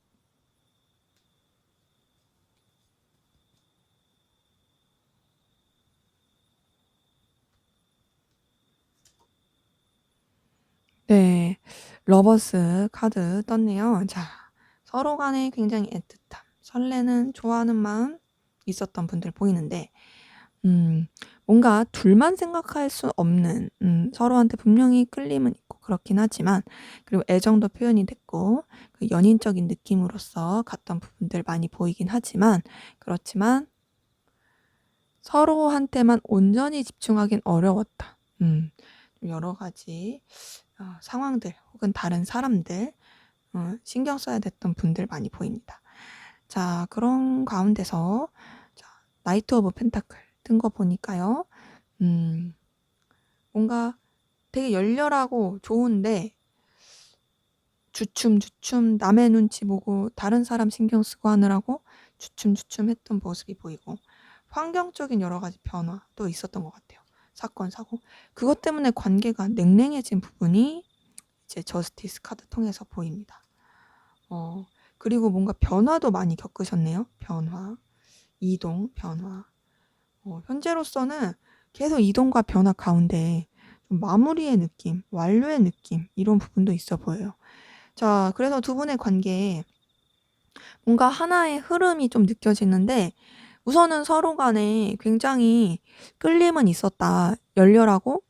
네, 러버스 카드 떴네요. 자, 서로 간에 굉장히 애틋함, 설레는 좋아하는 마음 있었던 분들 보이는데 뭔가 둘만 생각할 수 없는 서로한테 분명히 끌림은 있고 그렇긴 하지만 그리고 애정도 표현이 됐고 그 연인적인 느낌으로서 갔던 부분들 많이 보이긴 하지만 그렇지만 서로한테만 온전히 집중하긴 어려웠다. 여러 가지 상황들 혹은 다른 사람들 신경 써야 됐던 분들 많이 보입니다. 자, 그런 가운데서 자, 나이트 오브 펜타클 뜬 거 보니까요. 뭔가 되게 열렬하고 좋은데 주춤주춤 남의 눈치 보고 다른 사람 신경 쓰고 하느라고 주춤주춤 했던 모습이 보이고 환경적인 여러 가지 변화도 있었던 것 같아요. 사건, 사고. 그것 때문에 관계가 냉랭해진 부분이 이제 저스티스 카드 통해서 보입니다. 그리고 뭔가 변화도 많이 겪으셨네요. 변화, 이동, 변화. 현재로서는 계속 이동과 변화 가운데 좀 마무리의 느낌, 완료의 느낌 이런 부분도 있어 보여요. 자, 그래서 두 분의 관계에 뭔가 하나의 흐름이 좀 느껴지는데 우선은 서로 간에 굉장히 끌림은 있었다. 열렬하고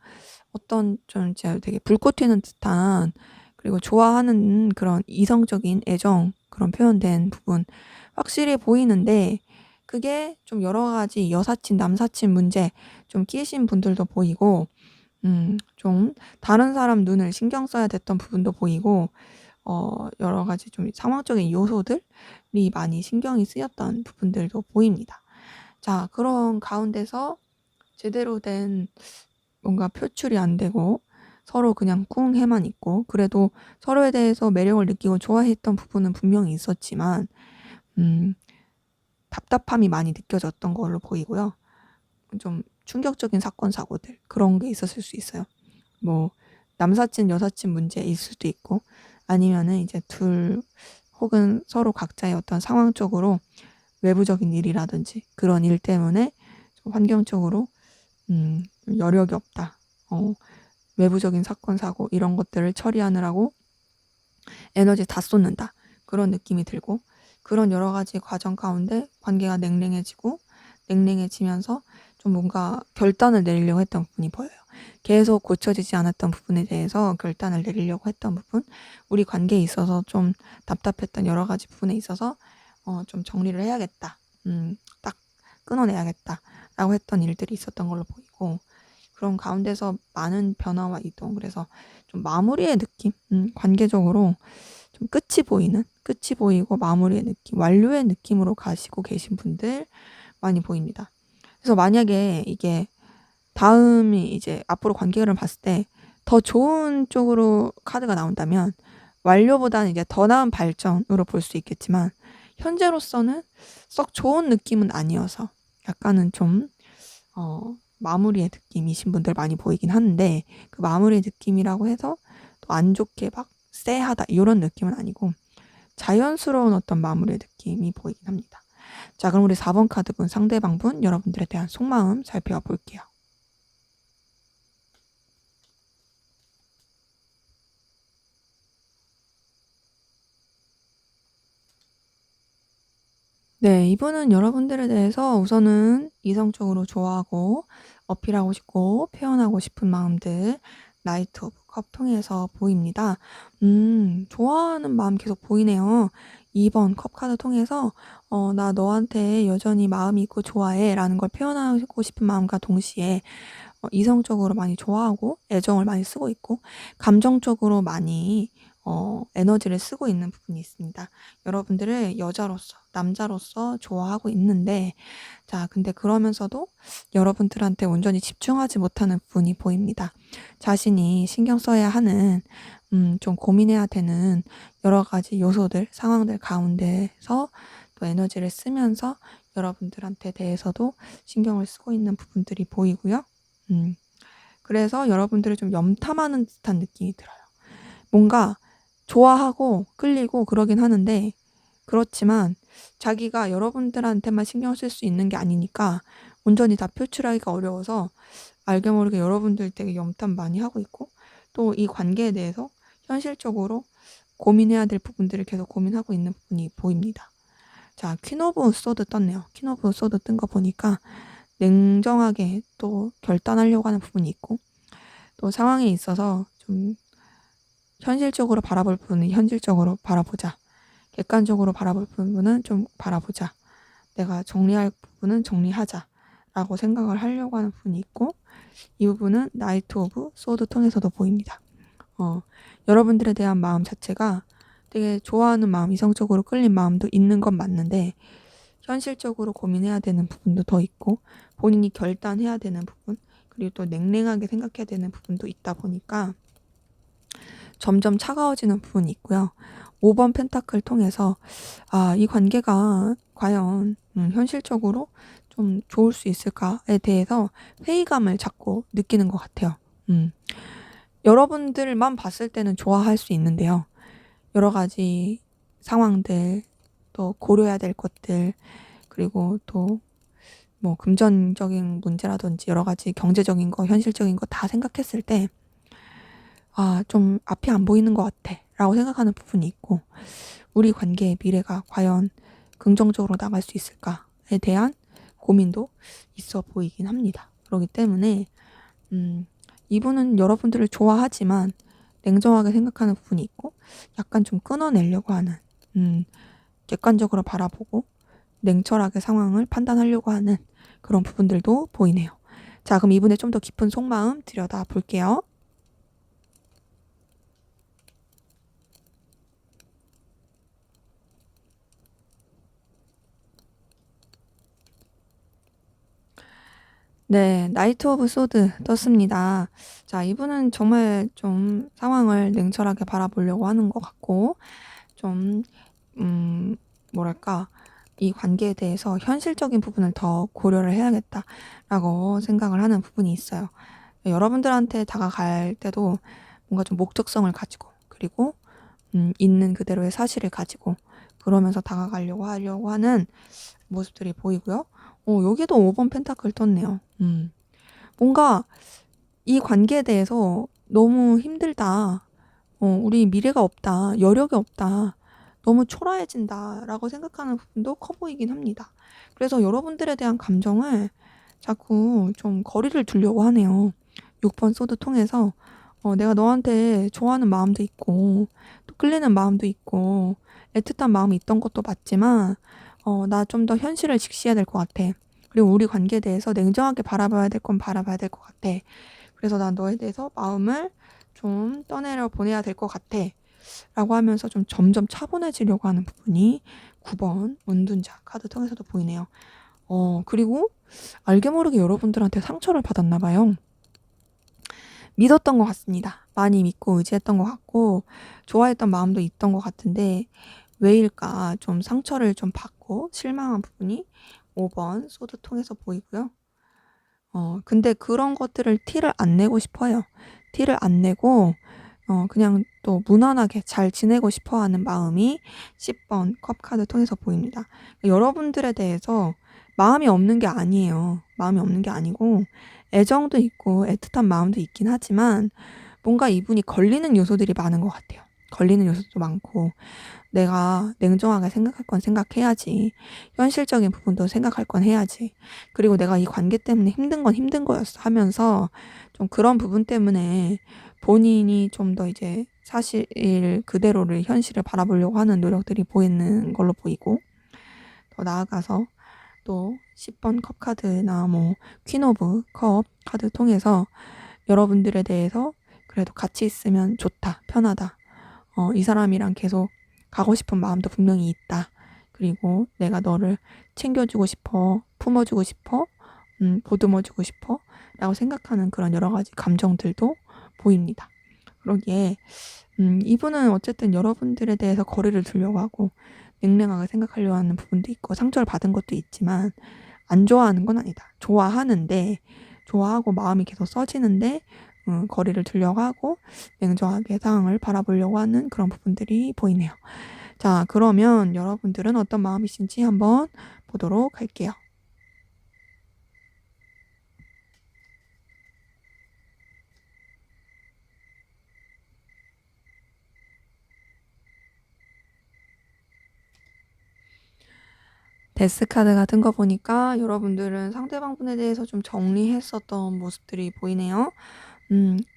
어떤 좀 진짜 되게 불꽃 튀는 듯한 그리고 좋아하는 그런 이성적인 애정 그런 표현된 부분 확실히 보이는데 그게 좀 여러 가지 여사친, 남사친 문제 좀 끼신 분들도 보이고 좀 다른 사람 눈을 신경 써야 됐던 부분도 보이고 여러 가지 좀 상황적인 요소들이 많이 신경이 쓰였던 부분들도 보입니다. 자, 그런 가운데서 제대로 된 뭔가 표출이 안 되고 서로 그냥 꿍해만 있고, 그래도 서로에 대해서 매력을 느끼고 좋아했던 부분은 분명히 있었지만 음 답답함이 많이 느껴졌던 걸로 보이고요. 좀 충격적인 사건 사고들 그런 게 있었을 수 있어요. 뭐 남사친 여사친 문제일 수도 있고, 아니면은 이제 둘 혹은 서로 각자의 어떤 상황적으로 외부적인 일이라든지 그런 일 때문에 좀 환경적으로 여력이 없다. 외부적인 사건 사고 이런 것들을 처리하느라고 에너지 다 쏟는다. 그런 느낌이 들고, 그런 여러 가지 과정 가운데 관계가 냉랭해지면서 좀 뭔가 결단을 내리려고 했던 부분이 보여요. 계속 고쳐지지 않았던 부분에 대해서 결단을 내리려고 했던 부분, 우리 관계에 있어서 좀 답답했던 여러 가지 부분에 있어서 좀 정리를 해야겠다. 딱 끊어내야겠다라고 했던 일들이 있었던 걸로 보이고, 그런 가운데서 많은 변화와 이동, 그래서 좀 마무리의 느낌, 관계적으로 좀 끝이 보이고 마무리의 느낌, 완료의 느낌으로 가시고 계신 분들 많이 보입니다. 그래서 만약에 이게 다음이 이제 앞으로 관계를 봤을 때 더 좋은 쪽으로 카드가 나온다면 완료보다는 이제 더 나은 발전으로 볼 수 있겠지만, 현재로서는 썩 좋은 느낌은 아니어서 약간은 좀 마무리의 느낌이신 분들 많이 보이긴 하는데, 그 마무리의 느낌이라고 해서 또 안 좋게 막 쎄하다 이런 느낌은 아니고 자연스러운 어떤 마무리의 느낌이 보이긴 합니다. 자, 그럼 우리 4번 카드분, 상대방분 여러분들에 대한 속마음 살펴볼게요. 네, 이분은 여러분들에 대해서 우선은 이성적으로 좋아하고 어필하고 싶고 표현하고 싶은 마음들 나이트 오브 컵 통해서 보입니다. 좋아하는 마음 계속 보이네요. 2번 컵 카드 통해서 나 너한테 여전히 마음이 있고 좋아해 라는 걸 표현하고 싶은 마음과 동시에 이성적으로 많이 좋아하고 애정을 많이 쓰고 있고 감정적으로 많이 에너지를 쓰고 있는 부분이 있습니다. 여러분들을 여자로서, 남자로서 좋아하고 있는데, 자, 근데 그러면서도 여러분들한테 온전히 집중하지 못하는 부분이 보입니다. 자신이 신경 써야 하는, 좀 고민해야 되는 여러 가지 요소들, 상황들 가운데서 또 에너지를 쓰면서 여러분들한테 대해서도 신경을 쓰고 있는 부분들이 보이고요. 그래서 여러분들을 좀 염탐하는 듯한 느낌이 들어요. 뭔가 좋아하고 끌리고 그러긴 하는데, 그렇지만 자기가 여러분들한테만 신경 쓸 수 있는 게 아니니까 온전히 다 표출하기가 어려워서 알게 모르게 여러분들 되게 염탐 많이 하고 있고, 또 이 관계에 대해서 현실적으로 고민해야 될 부분들을 계속 고민하고 있는 부분이 보입니다. 자, 퀸 오브 소드 떴네요. 퀸 오브 소드 뜬 거 보니까 냉정하게 또 결단하려고 하는 부분이 있고, 또 상황에 있어서 좀 현실적으로 바라볼 부분은 현실적으로 바라보자. 객관적으로 바라볼 부분은 좀 바라보자. 내가 정리할 부분은 정리하자. 라고 생각을 하려고 하는 부분이 있고, 이 부분은 나이트 오브 소드 통해서도 보입니다. 여러분들에 대한 마음 자체가 되게 좋아하는 마음, 이성적으로 끌린 마음도 있는 건 맞는데, 현실적으로 고민해야 되는 부분도 더 있고, 본인이 결단해야 되는 부분, 그리고 또 냉랭하게 생각해야 되는 부분도 있다 보니까 점점 차가워지는 부분이 있고요. 5번 펜타클 통해서 이 관계가 과연 현실적으로 좀 좋을 수 있을까에 대해서 회의감을 자꾸 느끼는 것 같아요. 여러분들만 봤을 때는 좋아할 수 있는데요. 여러 가지 상황들, 또 고려해야 될 것들, 그리고 또 뭐 금전적인 문제라든지 여러 가지 경제적인 거, 현실적인 거 다 생각했을 때 좀 앞이 안 보이는 것 같아 라고 생각하는 부분이 있고, 우리 관계의 미래가 과연 긍정적으로 나갈 수 있을까에 대한 고민도 있어 보이긴 합니다. 그렇기 때문에 이분은 여러분들을 좋아하지만 냉정하게 생각하는 부분이 있고, 약간 좀 끊어내려고 하는, 객관적으로 바라보고 냉철하게 상황을 판단하려고 하는 그런 부분들도 보이네요. 자, 그럼 이분의 좀 더 깊은 속마음 들여다 볼게요. 네. 나이트 오브 소드 떴습니다. 자, 이분은 정말 좀 상황을 냉철하게 바라보려고 하는 것 같고 좀 음 뭐랄까, 이 관계에 대해서 '현실적인 부분을 더 고려를 해야겠다.'라고 생각을 하는 부분이 있어요. 여러분들한테 다가갈 때도 뭔가 좀 목적성을 가지고, 그리고 있는 그대로의 사실을 가지고 그러면서 다가가려고 하려고 하는 모습들이 보이고요. 여기도 5번 펜타클 떴네요. 뭔가 이 관계에 대해서 '너무 힘들다. 우리 미래가 없다. 여력이 없다. 너무 초라해진다.'라고 생각하는 부분도 커 보이긴 합니다. 그래서 여러분들에 대한 감정을 자꾸 좀 거리를 두려고 하네요. 6번 소드 통해서 내가 너한테 좋아하는 마음도 있고 또 끌리는 마음도 있고 애틋한 마음이 있던 것도 맞지만 나 좀 더 현실을 직시해야 될 것 같아. 그리고 우리 관계에 대해서 냉정하게 바라봐야 될 건 바라봐야 될 것 같아. 그래서 난 너에 대해서 마음을 좀 떠내려 보내야 될 것 같아. 라고 하면서 좀 점점 차분해지려고 하는 부분이 9번 운둔자 카드 통해서도 보이네요. 그리고 알게 모르게 여러분들한테 상처를 받았나 봐요. 믿었던 것 같습니다. 많이 믿고 의지했던 것 같고 좋아했던 마음도 있던 것 같은데 왜일까 좀 상처를 좀 받고 실망한 부분이 5번 소드 통해서 보이고요. 근데 그런 것들을 티를 안 내고 싶어요. 티를 안 내고 그냥 또 무난하게 잘 지내고 싶어 하는 마음이 10번 컵 카드 통해서 보입니다. 여러분들에 대해서 마음이 없는 게 아니에요. 마음이 없는 게 아니고 애정도 있고 애틋한 마음도 있긴 하지만 뭔가 이분이 걸리는 요소들이 많은 것 같아요. 걸리는 요소도 많고 내가 냉정하게 생각할 건 생각해야지. 현실적인 부분도 생각할 건 해야지. 그리고 내가 이 관계 때문에 힘든 건 힘든 거였어 하면서 좀 그런 부분 때문에 본인이 좀 더 이제 사실 그대로를 현실을 바라보려고 하는 노력들이 보이는 걸로 보이고, 더 나아가서 또 10번 컵 카드나 뭐 퀸 오브 컵 카드 통해서 여러분들에 대해서 그래도 같이 있으면 좋다, 편하다. 이 사람이랑 계속 가고 싶은 마음도 분명히 있다. 그리고 내가 너를 챙겨주고 싶어, 품어주고 싶어, 보듬어주고 싶어 라고 생각하는 그런 여러 가지 감정들도 보입니다. 그러기에 이분은 어쨌든 여러분들에 대해서 거리를 두려고 하고 냉랭하게 생각하려고 하는 부분도 있고 상처를 받은 것도 있지만 안 좋아하는 건 아니다. 좋아하는데, 좋아하고 마음이 계속 써지는데 거리를 두려고 하고 냉정하게 상황을 바라보려고 하는 그런 부분들이 보이네요. 자, 그러면 여러분들은 어떤 마음이신지 한번 보도록 할게요. 데스 카드 같은 거 보니까 여러분들은 상대방 분에 대해서 좀 정리했었던 모습들이 보이네요.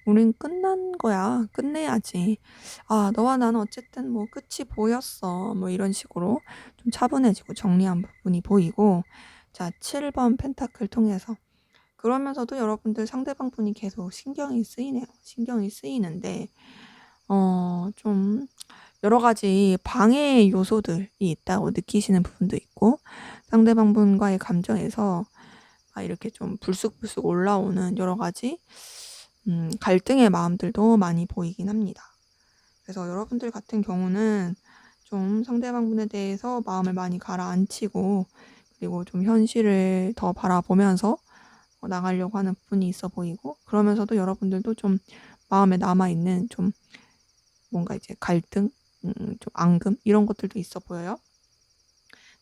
"우린 끝난 거야. 끝내야지. 아, 너와 나는 어쨌든 뭐 끝이 보였어." 뭐 이런 식으로 좀 차분해지고 정리한 부분이 보이고, 자, 7번 펜타클 통해서 그러면서도 여러분들 상대방 분이 계속 신경이 쓰이네요. 신경이 쓰이는데 좀 여러 가지 방해 요소들이 있다고 느끼시는 부분도 있고, 상대방 분과의 감정에서 이렇게 좀 불쑥불쑥 올라오는 여러 가지 갈등의 마음들도 많이 보이긴 합니다. 그래서 여러분들 같은 경우는 좀 상대방 분에 대해서 마음을 많이 가라앉히고 그리고 좀 현실을 더 바라보면서 나가려고 하는 부분이 있어 보이고, 그러면서도 여러분들도 좀 마음에 남아있는 좀 뭔가 이제 갈등, 좀 앙금 이런 것들도 있어 보여요.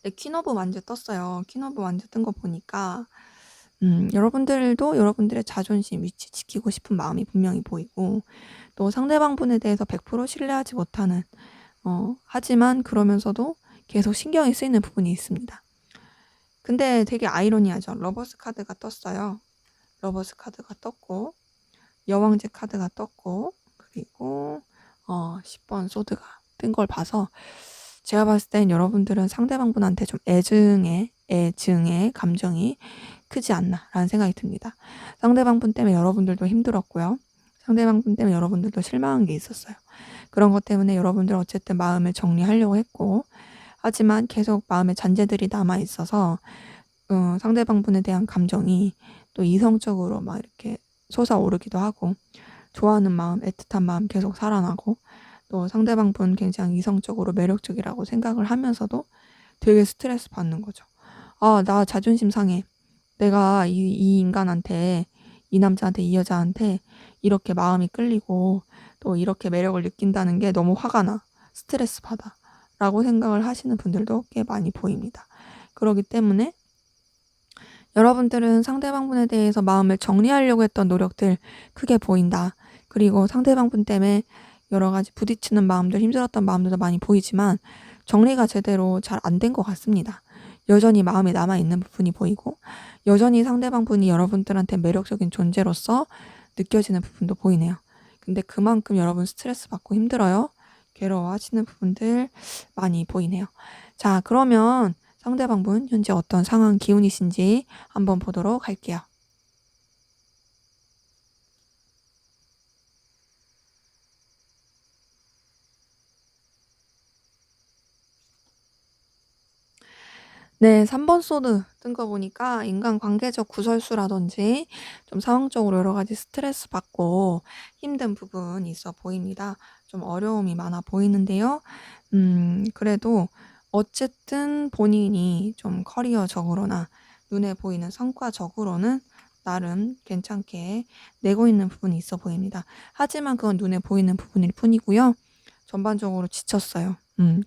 네, 퀸 오브 완즈 떴어요. 퀸 오브 완즈 뜬 거 보니까 여러분들도 여러분들의 자존심, 위치 지키고 싶은 마음이 분명히 보이고, 또 상대방 분에 대해서 100% 신뢰하지 못하는 하지만 그러면서도 계속 신경이 쓰이는 부분이 있습니다. 근데 되게 아이러니하죠. 러버스 카드가 떴어요. 러버스 카드가 떴고 여왕제 카드가 떴고 그리고 10번 소드가 뜬 걸 봐서 제가 봤을 땐 여러분들은 상대방 분한테 좀 애증의 감정이 크지 않나라는 생각이 듭니다. 상대방 분 때문에 여러분들도 힘들었고요. 상대방 분 때문에 여러분들도 실망한 게 있었어요. 그런 것 때문에 여러분들은 어쨌든 마음을 정리하려고 했고, 하지만 계속 마음에 잔재들이 남아 있어서 상대방 분에 대한 감정이 또 이성적으로 막 이렇게 솟아오르기도 하고, 좋아하는 마음, 애틋한 마음 계속 살아나고, 또 상대방 분 굉장히 이성적으로 매력적이라고 생각을 하면서도 되게 스트레스 받는 거죠. 아, 나 자존심 상해. 내가 이 인간한테, 이 남자한테, 이 여자한테 이렇게 마음이 끌리고 또 이렇게 매력을 느낀다는 게 너무 화가 나. 스트레스 받아. 라고 생각을 하시는 분들도 꽤 많이 보입니다. 그렇기 때문에 여러분들은 상대방분에 대해서 마음을 정리하려고 했던 노력들 크게 보인다. 그리고 상대방분 때문에 여러 가지 부딪히는 마음들, 힘들었던 마음들도 많이 보이지만 정리가 제대로 잘 안 된 것 같습니다. 여전히 마음에 남아있는 부분이 보이고 여전히 상대방분이 여러분들한테 매력적인 존재로서 느껴지는 부분도 보이네요. 근데 그만큼 여러분 스트레스 받고 힘들어요. 괴로워하시는 부분들 많이 보이네요. 자, 그러면 상대방분 현재 어떤 상황 기운이신지 한번 보도록 할게요. 네, 3번 소드 뜬 거 보니까 인간관계적 구설수라든지 좀 상황적으로 여러 가지 스트레스 받고 힘든 부분이 있어 보입니다. 좀 어려움이 많아 보이는데요. 그래도 어쨌든 본인이 좀 커리어적으로나 눈에 보이는 성과적으로는 나름 괜찮게 내고 있는 부분이 있어 보입니다. 하지만 그건 눈에 보이는 부분일 뿐이고요. 전반적으로 지쳤어요.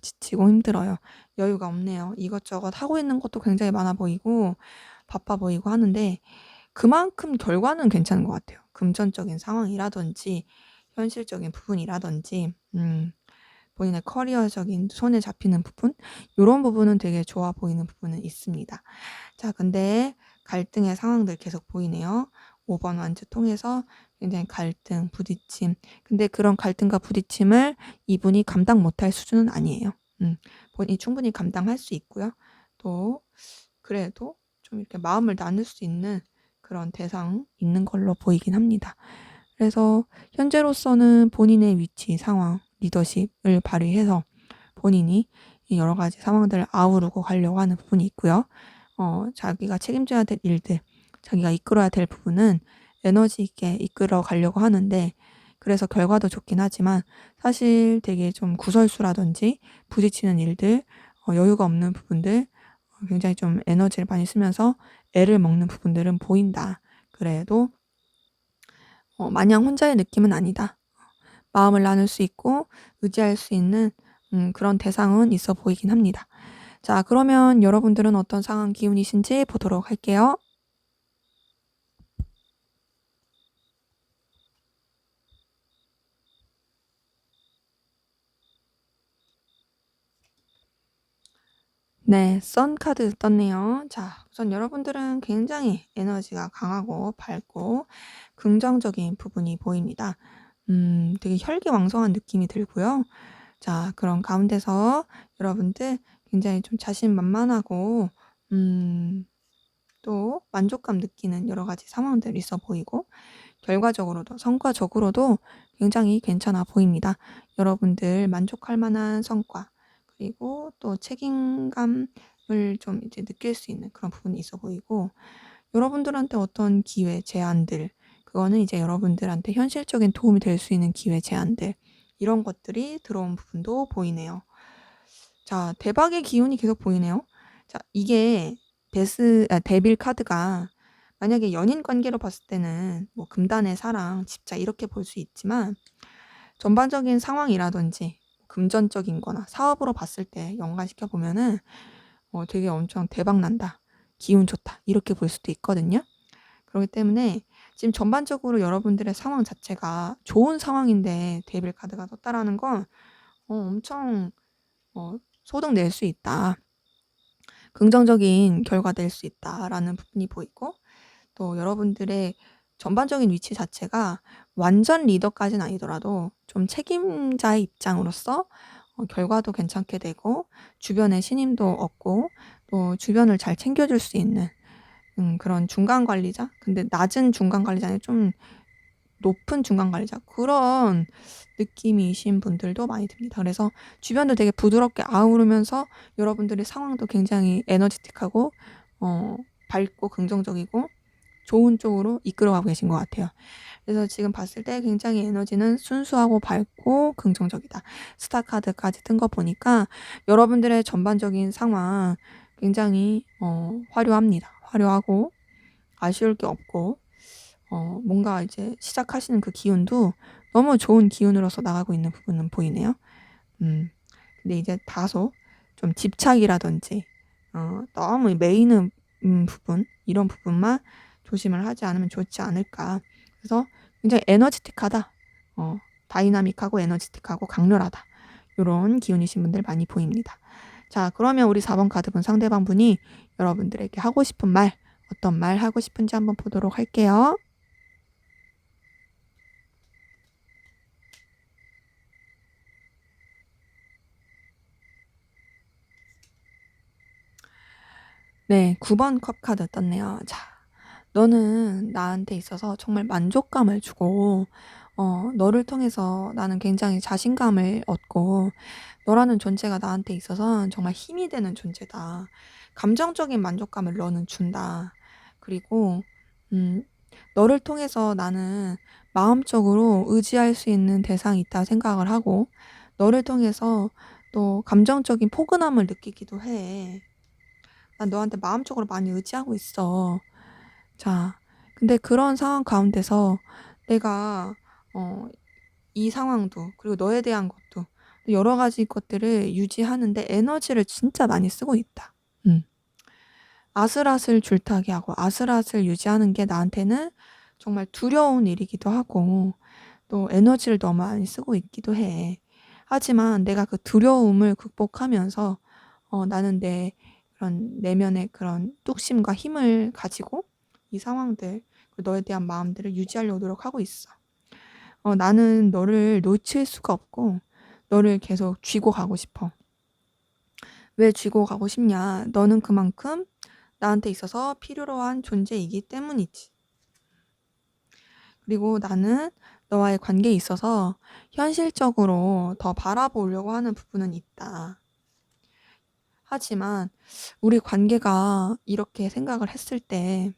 지치고 힘들어요. 여유가 없네요. 이것저것 하고 있는 것도 굉장히 많아 보이고 바빠 보이고 하는데 그만큼 결과는 괜찮은 것 같아요. 금전적인 상황이라든지 현실적인 부분이라든지 본인의 커리어적인 손에 잡히는 부분 요런 부분은 되게 좋아 보이는 부분은 있습니다. 자, 근데 갈등의 상황들 계속 보이네요. 5번 완주 통해서 굉장히 갈등, 부딪힘. 근데 그런 갈등과 부딪힘을 이분이 감당 못할 수준은 아니에요. 본인이 충분히 감당할 수 있고요. 또 그래도 좀 이렇게 마음을 나눌 수 있는 그런 대상 있는 걸로 보이긴 합니다. 그래서 현재로서는 본인의 위치, 상황, 리더십을 발휘해서 본인이 여러 가지 상황들을 아우르고 가려고 하는 부분이 있고요. 자기가 책임져야 될 일들, 자기가 이끌어야 될 부분은 에너지 있게 이끌어 가려고 하는데 그래서 결과도 좋긴 하지만 사실 되게 좀 구설수라든지 부딪히는 일들, 여유가 없는 부분들, 굉장히 좀 에너지를 많이 쓰면서 애를 먹는 부분들은 보인다. 그래도 마냥 혼자의 느낌은 아니다. 마음을 나눌 수 있고 의지할 수 있는 그런 대상은 있어 보이긴 합니다. 자, 그러면 여러분들은 어떤 상황 기운이신지 보도록 할게요. 네, 선 카드 떴네요. 자, 우선 여러분들은 굉장히 에너지가 강하고 밝고 긍정적인 부분이 보입니다. 되게 혈기왕성한 느낌이 들고요. 자, 그런 가운데서 여러분들 굉장히 좀 자신만만하고 또 만족감 느끼는 여러 가지 상황들이 있어 보이고 결과적으로도 성과적으로도 굉장히 괜찮아 보입니다. 여러분들 만족할 만한 성과 그리고 또 책임감을 좀 이제 느낄 수 있는 그런 부분이 있어 보이고 여러분들한테 어떤 기회, 제안들 그거는 이제 여러분들한테 현실적인 도움이 될 수 있는 기회, 제안들 이런 것들이 들어온 부분도 보이네요. 자, 대박의 기운이 계속 보이네요. 자, 이게 데빌 카드가 만약에 연인 관계로 봤을 때는 뭐 금단의 사랑, 집자 이렇게 볼 수 있지만 전반적인 상황이라든지 금전적인 거나 사업으로 봤을 때 연관시켜 보면은 되게 엄청 대박 난다. 기운 좋다. 이렇게 볼 수도 있거든요. 그렇기 때문에 지금 전반적으로 여러분들의 상황 자체가 좋은 상황인데 데빌 카드가 떴다라는 건 엄청 소득 낼 수 있다. 긍정적인 결과 낼 수 있다라는 부분이 보이고 또 여러분들의 전반적인 위치 자체가 완전 리더까지는 아니더라도 좀 책임자의 입장으로서 결과도 괜찮게 되고 주변에 신임도 얻고 또 주변을 잘 챙겨줄 수 있는 그런 중간 관리자? 근데 낮은 중간 관리자 아니라 좀 높은 중간 관리자 그런 느낌이신 분들도 많이 듭니다. 그래서 주변도 되게 부드럽게 아우르면서 여러분들의 상황도 굉장히 에너지틱하고 밝고 긍정적이고 좋은 쪽으로 이끌어가고 계신 것 같아요. 그래서 지금 봤을 때 굉장히 에너지는 순수하고 밝고 긍정적이다. 스타 카드까지 뜬 거 보니까 여러분들의 전반적인 상황 굉장히 화려합니다. 화려하고 아쉬울 게 없고 뭔가 이제 시작하시는 그 기운도 너무 좋은 기운으로서 나가고 있는 부분은 보이네요. 음. 근데 이제 다소 좀 집착이라든지 너무 메이는 부분 이런 부분만 조심을 하지 않으면 좋지 않을까. 그래서 굉장히 에너지틱하다. 다이나믹하고 에너지틱하고 강렬하다. 요런 기운이신 분들 많이 보입니다. 자, 그러면 우리 4번 카드분 상대방분이 여러분들에게 하고 싶은 말, 어떤 말 하고 싶은지 한번 보도록 할게요. 네, 9번 컵 카드 떴네요. 자, 너는 나한테 있어서 정말 만족감을 주고, 너를 통해서 나는 굉장히 자신감을 얻고, 너라는 존재가 나한테 있어서 정말 힘이 되는 존재다. 감정적인 만족감을 너는 준다. 그리고, 음, 너를 통해서 나는 마음적으로 의지할 수 있는 대상이 있다 생각을 하고, 너를 통해서 또 감정적인 포근함을 느끼기도 해. 난 너한테 마음적으로 많이 의지하고 있어. 자, 근데 그런 상황 가운데서 내가 어, 이 상황도 그리고 너에 대한 것도 여러 가지 것들을 유지하는데 에너지를 진짜 많이 쓰고 있다. 음. 아슬아슬 줄타기 하고 아슬아슬 유지하는 게 나한테는 정말 두려운 일이기도 하고 또 에너지를 너무 많이 쓰고 있기도 해. 하지만 내가 그 두려움을 극복하면서 나는 내 그런 내면의 그런 뚝심과 힘을 가지고 이 상황들, 너에 대한 마음들을 유지하려고 노력하고 있어. 나는 너를 놓칠 수가 없고 너를 계속 쥐고 가고 싶어. 왜 쥐고 가고 싶냐? 너는 그만큼 나한테 있어서 필요로 한 존재이기 때문이지. 그리고 나는 너와의 관계에 있어서 현실적으로 더 바라보려고 하는 부분은 있다. 하지만 우리 관계가 이렇게 생각을 했을 때,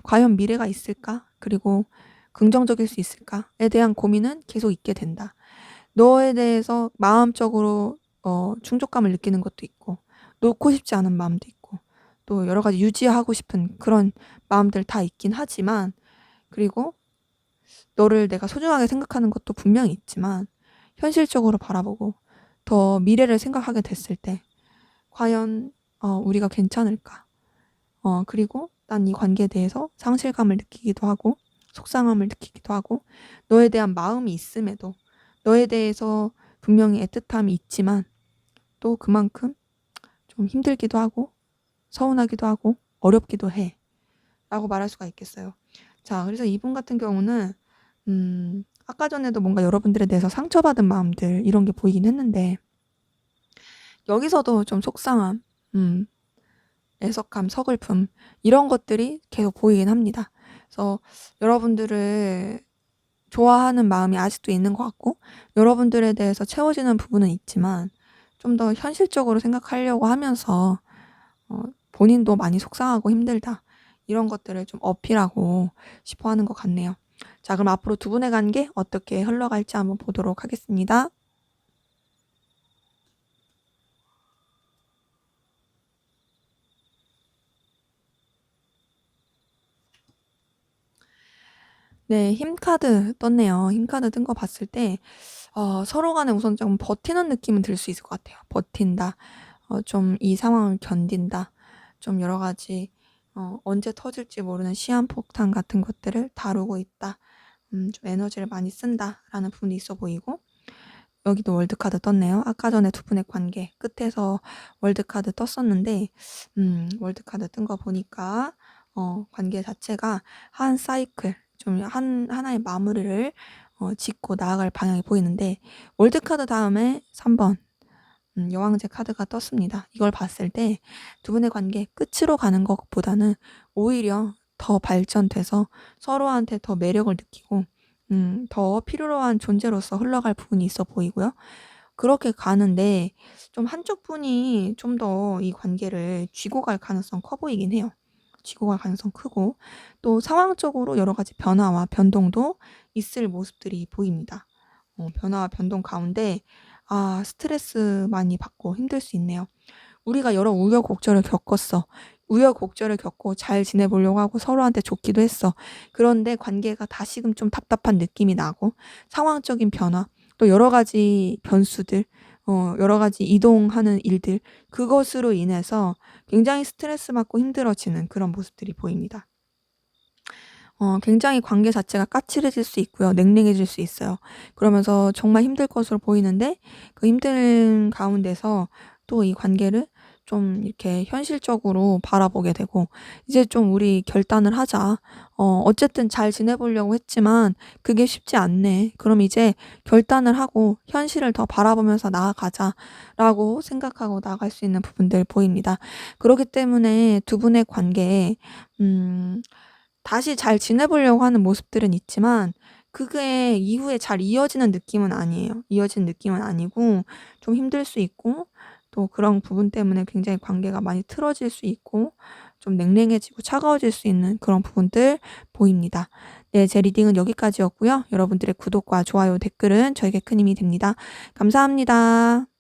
과연 미래가 있을까? 그리고 긍정적일 수 있을까?에 대한 고민은 계속 있게 된다. 너에 대해서 마음적으로 충족감을 느끼는 것도 있고, 놓고 싶지 않은 마음도 있고, 또 여러 가지 유지하고 싶은 그런 마음들 다 있긴 하지만, 그리고 너를 내가 소중하게 생각하는 것도 분명히 있지만, 현실적으로 바라보고 더 미래를 생각하게 됐을 때, 과연 우리가 괜찮을까? 그리고 난 이 관계에 대해서 상실감을 느끼기도 하고 속상함을 느끼기도 하고 너에 대한 마음이 있음에도 너에 대해서 분명히 애틋함이 있지만 또 그만큼 좀 힘들기도 하고 서운하기도 하고 어렵기도 해 라고 말할 수가 있겠어요. 자, 그래서 이분 같은 경우는 아까 전에도 뭔가 여러분들에 대해서 상처받은 마음들 이런 게 보이긴 했는데 여기서도 좀 속상함, 애석함, 서글픔 이런 것들이 계속 보이긴 합니다. 그래서 여러분들을 좋아하는 마음이 아직도 있는 것 같고 여러분들에 대해서 채워지는 부분은 있지만 좀 더 현실적으로 생각하려고 하면서 본인도 많이 속상하고 힘들다 이런 것들을 좀 어필하고 싶어 하는 것 같네요. 자, 그럼 앞으로 두 분의 관계 어떻게 흘러갈지 한번 보도록 하겠습니다. 네, 힘카드 떴네요. 힘카드 뜬 거 봤을 때 서로 간에 우선 좀 버티는 느낌은 들 수 있을 것 같아요. 버틴다. 좀 이 상황을 견딘다. 좀 여러 가지 언제 터질지 모르는 시한폭탄 같은 것들을 다루고 있다. 좀 에너지를 많이 쓴다라는 부분이 있어 보이고 여기도 월드카드 떴네요. 아까 전에 두 분의 관계 끝에서 월드카드 떴었는데 월드카드 뜬 거 보니까 관계 자체가 한 사이클 좀 하나의 마무리를 짓고 나아갈 방향이 보이는데 월드카드 다음에 3번 여왕제 카드가 떴습니다. 이걸 봤을 때 두 분의 관계 끝으로 가는 것보다는 오히려 더 발전돼서 서로한테 더 매력을 느끼고 더 필요로 한 존재로서 흘러갈 부분이 있어 보이고요. 그렇게 가는데 좀 한쪽 분이 좀 더 이 관계를 쥐고 갈 가능성 커 보이긴 해요. 지고 갈 가능성 크고 또 상황적으로 여러 가지 변화와 변동도 있을 모습들이 보입니다. 변화와 변동 가운데 스트레스 많이 받고 힘들 수 있네요. 우리가 여러 우여곡절을 겪었어. 우여곡절을 겪고 잘 지내보려고 하고 서로한테 좋기도 했어. 그런데 관계가 다시금 좀 답답한 느낌이 나고 상황적인 변화, 또 여러 가지 변수들, 여러 가지 이동하는 일들, 그것으로 인해서 굉장히 스트레스 받고 힘들어지는 그런 모습들이 보입니다. 굉장히 관계 자체가 까칠해질 수 있고요. 냉랭해질 수 있어요. 그러면서 정말 힘들 것으로 보이는데 그 힘든 가운데서 또 이 관계를 좀 이렇게 현실적으로 바라보게 되고 '이제 좀 우리 결단을 하자. 어쨌든 잘 지내보려고 했지만 그게 쉽지 않네. 그럼 이제 결단을 하고 현실을 더 바라보면서 나아가자.'라고 생각하고 나아갈 수 있는 부분들 보입니다. 그렇기 때문에 두 분의 관계에 음 다시 잘 지내보려고 하는 모습들은 있지만 그게 이후에 잘 이어지는 느낌은 아니에요. 이어지는 느낌은 아니고 좀 힘들 수 있고 또 그런 부분 때문에 굉장히 관계가 많이 틀어질 수 있고 좀 냉랭해지고 차가워질 수 있는 그런 부분들 보입니다. 네, 제 리딩은 여기까지였고요. 여러분들의 구독과 좋아요, 댓글은 저에게 큰 힘이 됩니다. 감사합니다.